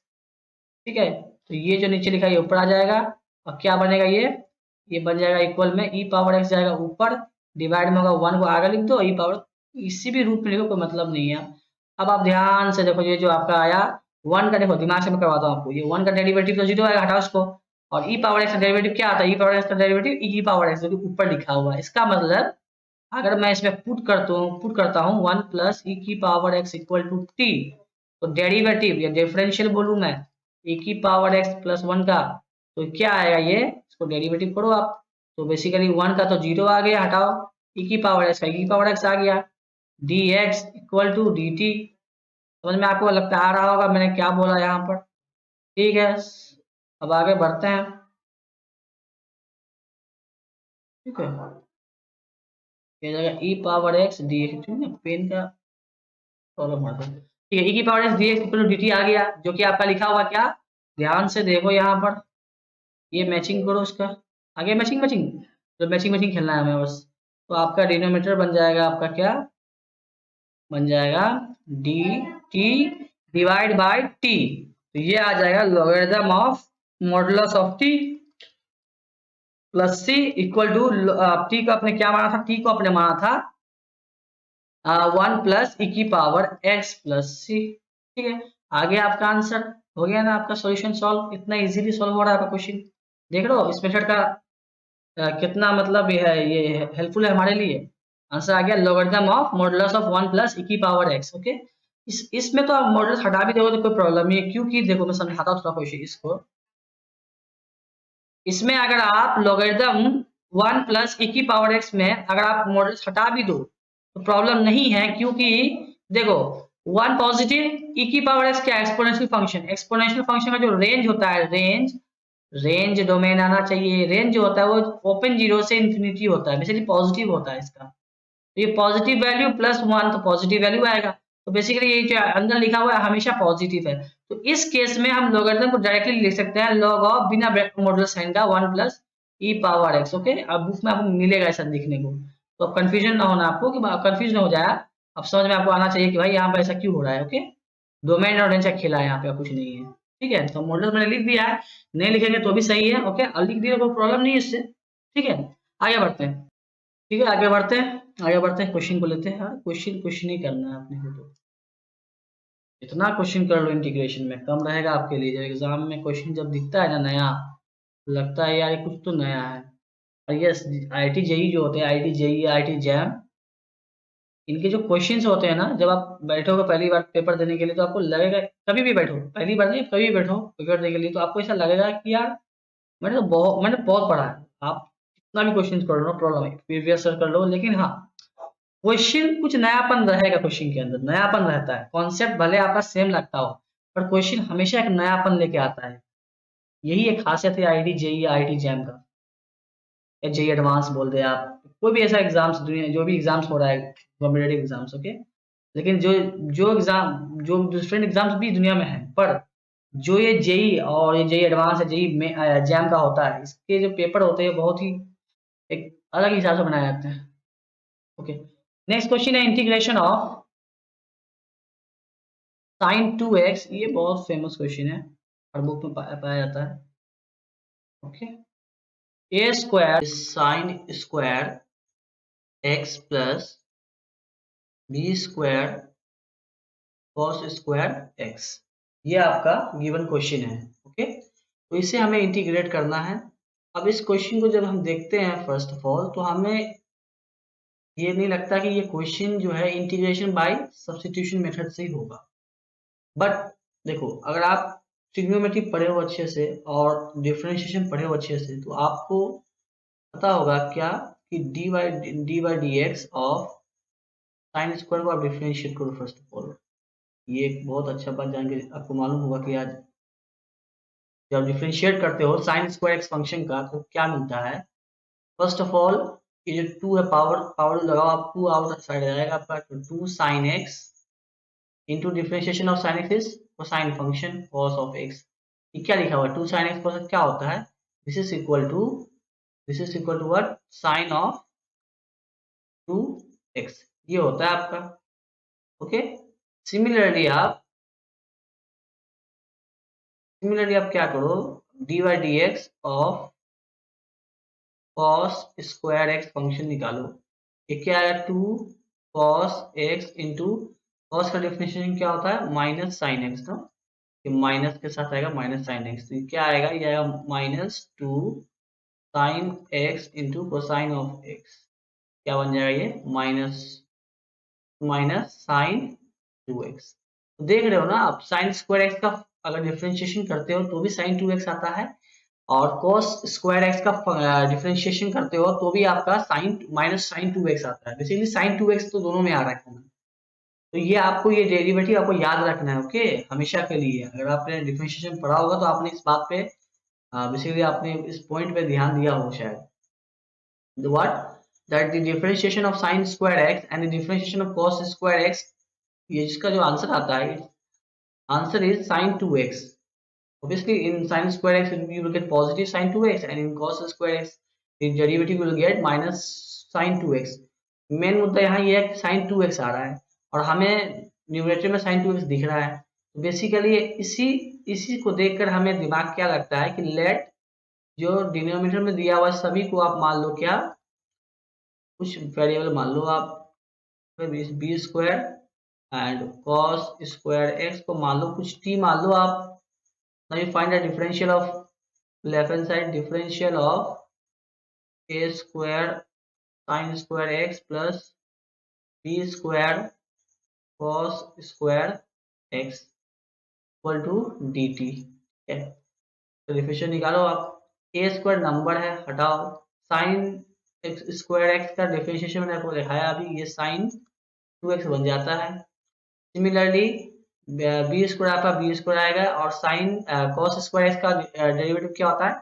ठीक है, तो ये जो नीचे लिखा है ये ऊपर आ जाएगा, और क्या बनेगा ये बन जाएगा इक्वल में ई पावर एक्स जाएगा ऊपर, डिवाइड में होगा 1 को आगे लिख दो, ई पावर इसी भी रूप में लिखो, कोई मतलब नहीं है। अब आप ध्यान से देखो, ये जो आपका आया 1 का, देखो दिमाग से मैं करवाता हूँ आपको, ये 1 का डेरिवेटिव तो 0 आएगा, हटाओ इसको। और ई पावर एक्स का डेरिवेटिव क्या आता है, ई पावर एक्स का डेरिवेटिव ई की पावर एक्स, जो कि ऊपर लिखा हुआ है। इसका मतलब अगर मैं इसमें पुट करता हूँ 1 प्लस ई की power x equal to t, तो डेरिवेटिव या डिफरेंशियल बोलूँ मैं e की पावर x प्लस 1 का, तो क्या आएगा ये, इसको डेरिवेटिव करो आप। तो बेसिकली 1 का तो 0 आ गया, हटाओ, e की पावर x का e की पावर x आ गया, dx इक्वल टू dt। समझ में आपको लगता आ रहा होगा मैंने क्या बोला यहाँ पर। ठीक है, अब आगे बढ़ते हैं। ठीक है, ये जाएगा e पावर x dx, ठीक है, पेन का प्रॉब्लम होता है। ठीक है, e की power x dx equal to dt आ गया, जो कि आपका लिखा हुआ क्या, ध्यान से देखो यहाँ पर, ये मैचिंग करो उसका, आगे मैचिंग मैचिंग, तो मैचिंग मैचिंग खेलना है हमें बस। तो आपका डिनोमिनेटर बन जाएगा आपका क्या, बन जाएगा d t divide by t, तो ये आ जाएगा logarithm of modulus of t plus c equal to, t को आपने क्या माना था, टी को आपने माना था 1 प्लस ई की पावर एक्स प्लस सी। ठीक है, आगे आपका आंसर हो गया ना, आपका सॉल्यूशन सॉल्व, इतना इजीली सॉल्व हो रहा है आपका क्वेश्चन। देख रहे हो इस मेथड का कितना मतलब ये हेल्पफुल है हमारे लिए। आंसर आ गया logarithm of modulus of 1 plus e की पावर एक्स। ओके, इसमें तो आप मॉडुलस हटा भी दोगे तो कोई प्रॉब्लम नहीं है, क्योंकि देखो मैं समझाता हूँ थोड़ा क्वेश्चन इसको। इसमें अगर आप लॉगरिथम 1 प्लस ई की पावर एक्स में अगर आप मॉडुलस हटा भी दो तो प्रॉब्लम नहीं है, क्योंकि देखो 1 पॉजिटिव, ई की पावर एक्स क्या, एक्सपोनेंशियल फंक्शन, एक्सपोनेंशियल फंक्शन का जो रेंज होता है, रेंज डोमेन आना चाहिए, रेंज जो होता है वो ओपन जीरो से इंफिनिटी होता है, बेसिकली पॉजिटिव होता है इसका। तो ये पॉजिटिव वैल्यू प्लस 1 तो पॉजिटिव वैल्यू आएगा, तो बेसिकली ये जो अंदर लिखा हुआ है हमेशा पॉजिटिव है। तो इस केस में हम लॉगरिथम को डायरेक्टली लिख सकते हैं लॉग ऑफ बिना मॉडुलस साइन का 1 plus e power x. Okay, अब बुक में आपको मिलेगा ऐसा लिखने को, तो अब कंफ्यूजन ना होना आपको, कि कंफ्यूज ना हो जाए, अब समझ में आपको आना चाहिए कि भाई यहाँ पर ऐसा क्यों हो रहा है। ओके, डोमेन और रेंज का खेला है यहाँ पे, कुछ नहीं है। ठीक है, तो मॉडुलस मैंने लिख दिया है, नहीं लिखेंगे तो भी सही है। ओके, और लिख दिया कोई प्रॉब्लम नहीं है इससे। ठीक है, आगे बढ़ते हैं। ठीक है, आगे बढ़ते हैं क्वेश्चन को लेते हैं। हाँ, क्वेश्चन ही करना है अपने को, तो इतना क्वेश्चन कर लो इंटीग्रेशन में कम रहेगा आपके लिए। जब एग्जाम में क्वेश्चन जब दिखता है ना नया, तो लगता है यार ये कुछ तो नया है। और ये आईटी जेई जो होते हैं, आईटी जेई आईटी जैम, इनके जो क्वेश्चंस होते हैं ना, जब आप बैठोगे पहली बार पेपर देने के लिए, तो आपको लगेगा, कभी भी बैठो, पहली बार नहीं कभी भी बैठो पेपर देने के लिए, तो आपको ऐसा लगेगा कि यार मैंने बहुत पढ़ा है। आप कितना भी क्वेश्चन कर लो, प्रॉब्लम है, प्रीवियस कर लो, लेकिन हाँ क्वेश्चन कुछ नयापन रहेगा, क्वेश्चन के अंदर नयापन रहता है, कॉन्सेप्ट भले आपका सेम लगता हो, पर क्वेश्चन हमेशा एक नयापन लेके आता है। यही एक खासियत है आईटी जेई आईटी जैम का, या जेई एडवांस बोल दे आप, कोई भी ऐसा एग्जाम्स दुनिया जो भी एग्जाम्स हो रहा है, कॉम्पिटेटिव एग्जाम्स। ओके, लेकिन जो जो एग्जाम जो डिफरेंट एग्जाम्स भी दुनिया में है, पर जो ये जेई और ये जेई एडवांस है, जेई में जैम का होता है, इसके जो पेपर होते हैं बहुत ही एक अलग हिसाब से बनाए जाते हैं। ओके, नेक्स्ट क्वेश्चन है इंटीग्रेशन ऑफ साइन 2x, ये बहुत फेमस क्वेश्चन है, हर बुक में पाया जाता है। Okay, a square sine square x plus b square cos square x, ये आपका गिवन क्वेश्चन है। ओके, तो इसे हमें इंटीग्रेट करना है। अब इस क्वेश्चन को जब हम देखते हैं फर्स्ट ऑफ ऑल, तो हमें ये नहीं लगता कि ये क्वेश्चन जो है इंटीग्रेशन बाय सब्स्टिट्यूशन मेथड से ही होगा। बट देखो, अगर आप ट्रिग्नोमेट्री पढ़े हो अच्छे से और डिफरेंशिएशन पढ़े हो अच्छे से, तो आपको पता होगा क्या, कि D by D x of sine square को आप डिफरेंशिएट करो फर्स्ट ऑफ ऑल। ये एक बहुत अच्छा बात जान के आपको मालूम होगा कि आज जब डिफरेंशिएट करते हो साइन स्क्वायर एक्स फंक्शन का तो क्या मिलता है, फर्स्ट ऑफ ऑल ये जो 2 है पावर पावर लगाओ आप, 2 आउट साइड जाएगा आपका, तो 2 sine x into differentiation of sine x is cosine function cos of x. ये क्या लिखा हुआ है, 2 साइन एक्स कॉस क्या होता है, this is equal to what, sine of 2 x, ये होता है आपका। ओके, सिमिलरली आप क्या करो, d y d x of cos square x function निकालो। ये क्या आएगा, 2 कॉस एक्स इंटू कॉस का डिफरेंशिएशन क्या होता है, माइनस साइन एक्स ना, ये माइनस के साथ आएगा माइनस साइन एक्स, तो ये क्या आएगा, ये आएगा -2 sine x into cosine of x, क्या बन जाएगा ये माइनस माइनस साइन 2x। तो देख रहे हो ना आप, साइन स्क्वायर एक्स का अगर डिफरेंशिएशन करते हो तो भी साइन 2x आता है, और cos स्क्वायर एक्स का डिफरेंशिएशन करते हो तो भी आपका साइन माइनस साइन 2x आता है। बेसिकली साइन 2x तो दोनों में आ रखा है, तो ये आपको ये डेरिवेटिव आपको याद रखना है। ओके, हमेशा के लिए अगर आपने डिफरेंशिएशन पढ़ा होगा तो आपने इस बात पे बेसिकली आपने इस पॉइंट पे ध्यान दिया हो शायद। The what? That the differentiation of sin square x and the differentiation of cos square x, ये इसका जो आंसर आता है, answer is sin 2x. Obviously in sin square x you will get positive sin 2x, and in cos square x the derivative will get minus sin 2x. Main मुद्दा यहाँ ये है कि sin 2x आ रहा है और हमें न्यूमरेटर में sin 2x दिख रहा है, तो बेसिकली इसी इसी को देखकर हमें दिमाग क्या लगता है कि लेट जो डिनोमिनेटर में दिया हुआ सभी को आप मान लो क्या, कुछ वेरिएबल मान लो आप, b square and cos square x को मान लो कुछ टी मान लो आप। Now you find the differential of left hand side, differential of a square sine square x plus b square cos square x equal to d t. तो डिफरेंशियल निकालो आप, ए स्क्वायर नंबर है हटाओ, साइन एक्स स्क्वायर एक्स का डिफरेंशिएशन मैंने आपको दिखाया अभी, ये साइन 2x बन जाता है। सिमिलरली बी स्क्वायर आपका बी स्क्वायर आएगा, और साइन कॉस स्क्वायर एक्स का डेरिवेटिव क्या होता है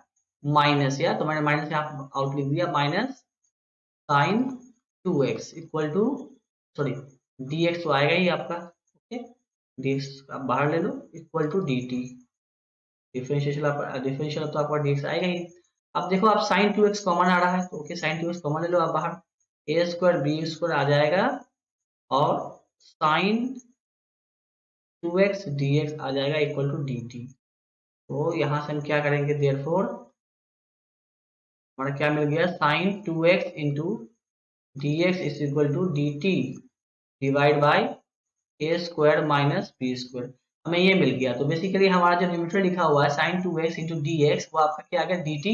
माइनस, या तो मैंने माइनस यहाँ आउट लिख दिया, minus sine 2x equal to, sorry dx तो आएगा ही आपका। ओके, dx आप बाहर ले लो इक्वल टू dt, डिफरेंशियल तो आपका dx आएगा ही। अब देखो आप साइन 2x कॉमन आ रहा है, तो ओके साइन 2x कॉमन ले लो आप बाहर, ए स्क्वायर बी स्क्वायर आ जाएगा और साइन 2x dx आ जाएगा इक्वल टू dt। तो यहाँ से हम क्या करेंगे, देयरफॉर हमारा क्या मिल गया, sine 2x into d x is equal to d t divide by a square minus b square, हमें ये मिल गया। तो बेसिकली हमारा जो न्यूमरेटर लिखा हुआ है sign 2x into d x, वो आपका क्या आ गया, d t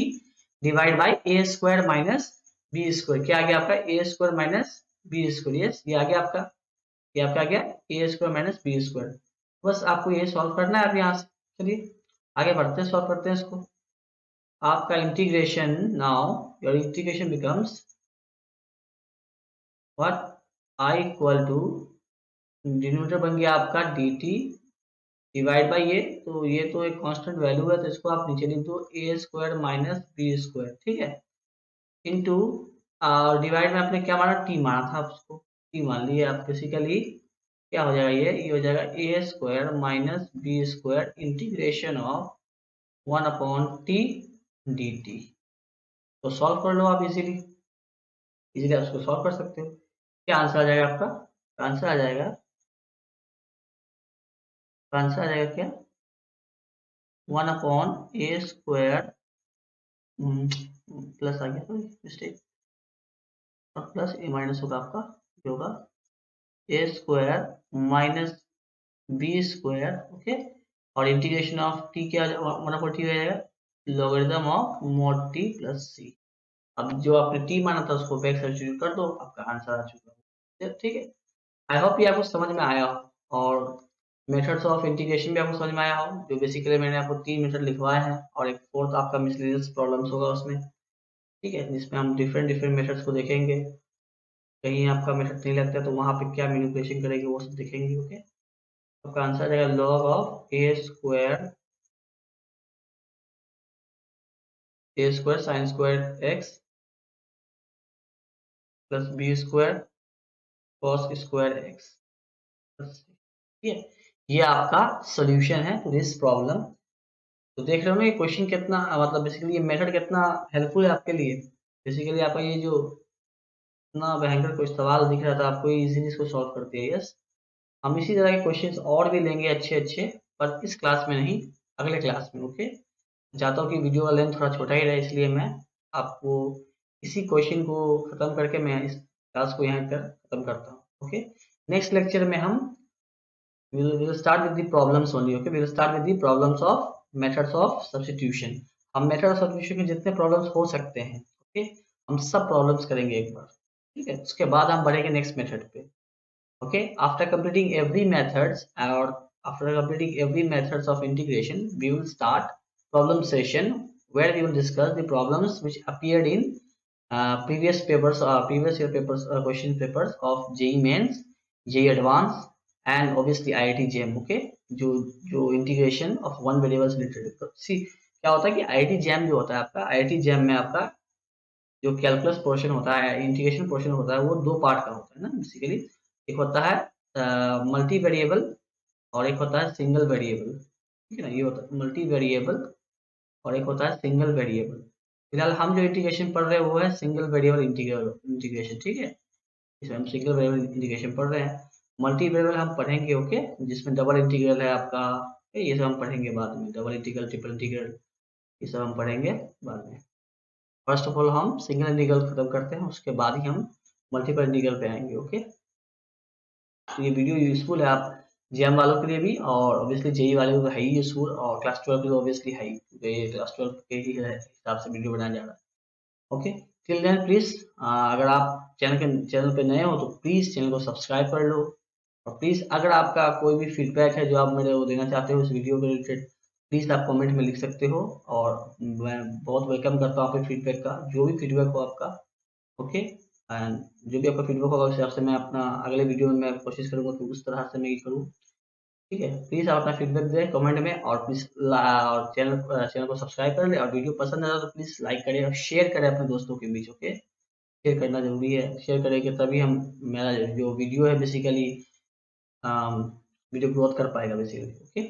divide by a square minus b square, क्या आ गया आपका a square minus b square, yes ये आ गया आपका, ये आपका आ गया a square minus b square. बस आपको ये सॉल्व करना है अब यहाँ से। चलिए आगे बढ़ते हैं, सॉल्व करते हैं इसको। आपका integration, now your integration becomes what, I equal to, denominator बन गया आपका डी टी डिवाइड बाई ये, तो ये तो एक कांस्टेंट वैल्यू है तो इसको आप नीचे लिख दो ए स्क्वायर माइनस बी स्क्वायर, ठीक है, इनटू डिवाइड में आपने क्या माना, टी माना था, आप उसको टी मान लिए आप। बेसिकली क्या हो जाएगा, ये हो जाएगा a square minus b square integration of 1/t dt। तो सॉल्व कर लो आप इजीली, इजीली आप उसको सॉल्व कर सकते हो। क्या आंसर आ जाएगा आपका, आंसर आ जाएगा, आंसर आ जाएगा क्या, 1/a स्क्वायर प्लस आ गया, सॉरी मिस्टेक, और प्लस ए माइनस होगा आपका, जो होगा a square minus b square, okay, और इंटीग्रेशन ऑफ टी क्या 1/t हो जाएगा, logarithm of mod t plus c. अब जो आपने टी माना था उसको बैक सब्स्टिट्यूट कर दो, आपका आंसर आ चुका है, ठीक है। आई होप ये आपको समझ में आया हो, और मेथड्स ऑफ इंटीग्रेशन भी आपको समझ में आया हो, जो बेसिकली मैंने आपको 3 मेथड लिखवाए हैं, और एक फोर्थ आपका मिसलेनियस प्रॉब्लम्स होगा उसमें, ठीक है, जिसमें हम डिफरेंट डिफरेंट मेथड्स को देखेंगे। कहीं आपका मेथड नहीं लगता तो वहाँ पे क्या मैनिपुलेशन करेंगे वो सब देखेंगे। ओके, आपका आंसर आ जाएगा log of a square a square sine square x plus b square cos square x. ठीक है, ये आपका सोल्यूशन है टू दिस प्रॉब्लम। तो देख रहे हो ना ये क्वेश्चन कितना मतलब बेसिकली ये मेथड कितना हेल्पफुल है आपके लिए। बेसिकली आपका ये जो इतना भयंकर कोई सवाल दिख रहा था आपको इजीली इसको सॉल्व कर दिया। यस, हम इसी तरह के क्वेश्चंस और भी लेंगे अच्छे अच्छे, पर इस क्लास में नहीं, अगले क्लास में। ओके, चाहता हूँ कि वीडियो का लेंथ थोड़ा छोटा ही रहे, इसलिए मैं आपको इसी क्वेश्चन को खत्म करके मैं इस क्लास को यहाँ पर खत्म करता हूँ। ओके, नेक्स्ट लेक्चर में हम we'll start with the problems only. Okay, we'll start with the problems of methods of substitution. हम मेथड ऑफ सब्स्टिट्यूशन के जितने प्रॉब्लम्स हो सकते हैं, ओके, हम सब प्रॉब्लम्स करेंगे एक बार। ठीक है, उसके बाद हम बढ़ेंगे नेक्स्ट मेथड पे। Okay, after completing every methods और after completing every methods of integration, we will start problem session where we will discuss the problems which appeared in previous papers, previous year papers, question papers of JEE Mains, JEE Advanced and obviously IIT JEM। okay, जो जो integration of one variables related. C क्या होता है कि IIT JEM जो होता है आपका, IIT JEM में आपका जो कैलकुलस पोर्शन होता है, इंटीग्रेशन पोर्शन होता है, वो दो पार्ट का होता है ना बेसिकली। एक होता है मल्टी वेरिएबल और एक होता है सिंगल वेरिएबल। ठीक है ना, ये होता है मल्टी वेरिएबल और एक होता है सिंगल वेरिएबल। फिलहाल हम जो इंटीग्रेशन पढ़ रहे हैं वो है सिंगल वेरिएबल इंटीग्रेशन। ठीक है, इसमें हम सिंगल वेरिएबल इंटीग्रेशन पढ़ रहे हैं। मल्टी वेरिएबल हम पढ़ेंगे, ओके, जिसमें डबल इंटीग्रल है आपका, ये सब हम पढ़ेंगे बाद में। डबल इंटीग्रल, ट्रिपल इंटीग्रल, ये सब हम पढ़ेंगे बाद में। फर्स्ट ऑफ ऑल हम सिंगल इंटीग्रल खत्म करते हैं, उसके बाद ही हम मल्टीपल इंटीग्रल पे आएंगे। ओके, तो ये वीडियो यूजफुल है आप जेएम वालों के लिए भी, और ऑब्वियसली जेई वाले को है ही यूजफुल, और क्लास 12 के लिए ऑब्वियसली है ही, क्योंकि ये क्लास 12 के ही हिसाब से वीडियो बनाया जा रहा है। ओके, टिल देन प्लीज, अगर आप चैनल पे नए हो तो प्लीज चैनल को सब्सक्राइब कर लो, और प्लीज अगर आपका कोई भी फीडबैक है जो आप मेरे को देना चाहते हो इस वीडियो के रिलेटेड, प्लीज आप कमेंट में लिख सकते हो, और मैं बहुत वेलकम करता हूँ आपके फीडबैक का, जो भी फीडबैक हो आपका। ओके, एंड जो भी आपका फीडबैक होगा उस हिसाब से मैं अपना अगले वीडियो में मैं कोशिश करूंगा कि उस तरह से मैं ये करूँ। ठीक है, प्लीज आप अपना फीडबैक दें कमेंट में, और प्लीज और चैनल को सब्सक्राइब कर ले, और वीडियो पसंद आया तो प्लीज लाइक करें और शेयर करें अपने दोस्तों के बीच। ओके, शेयर करना जरूरी है, शेयर करेंगे तभी हम मेरा जो वीडियो है बेसिकली वीडियो ग्रोथ कर पाएगा बेसिकली। ओके।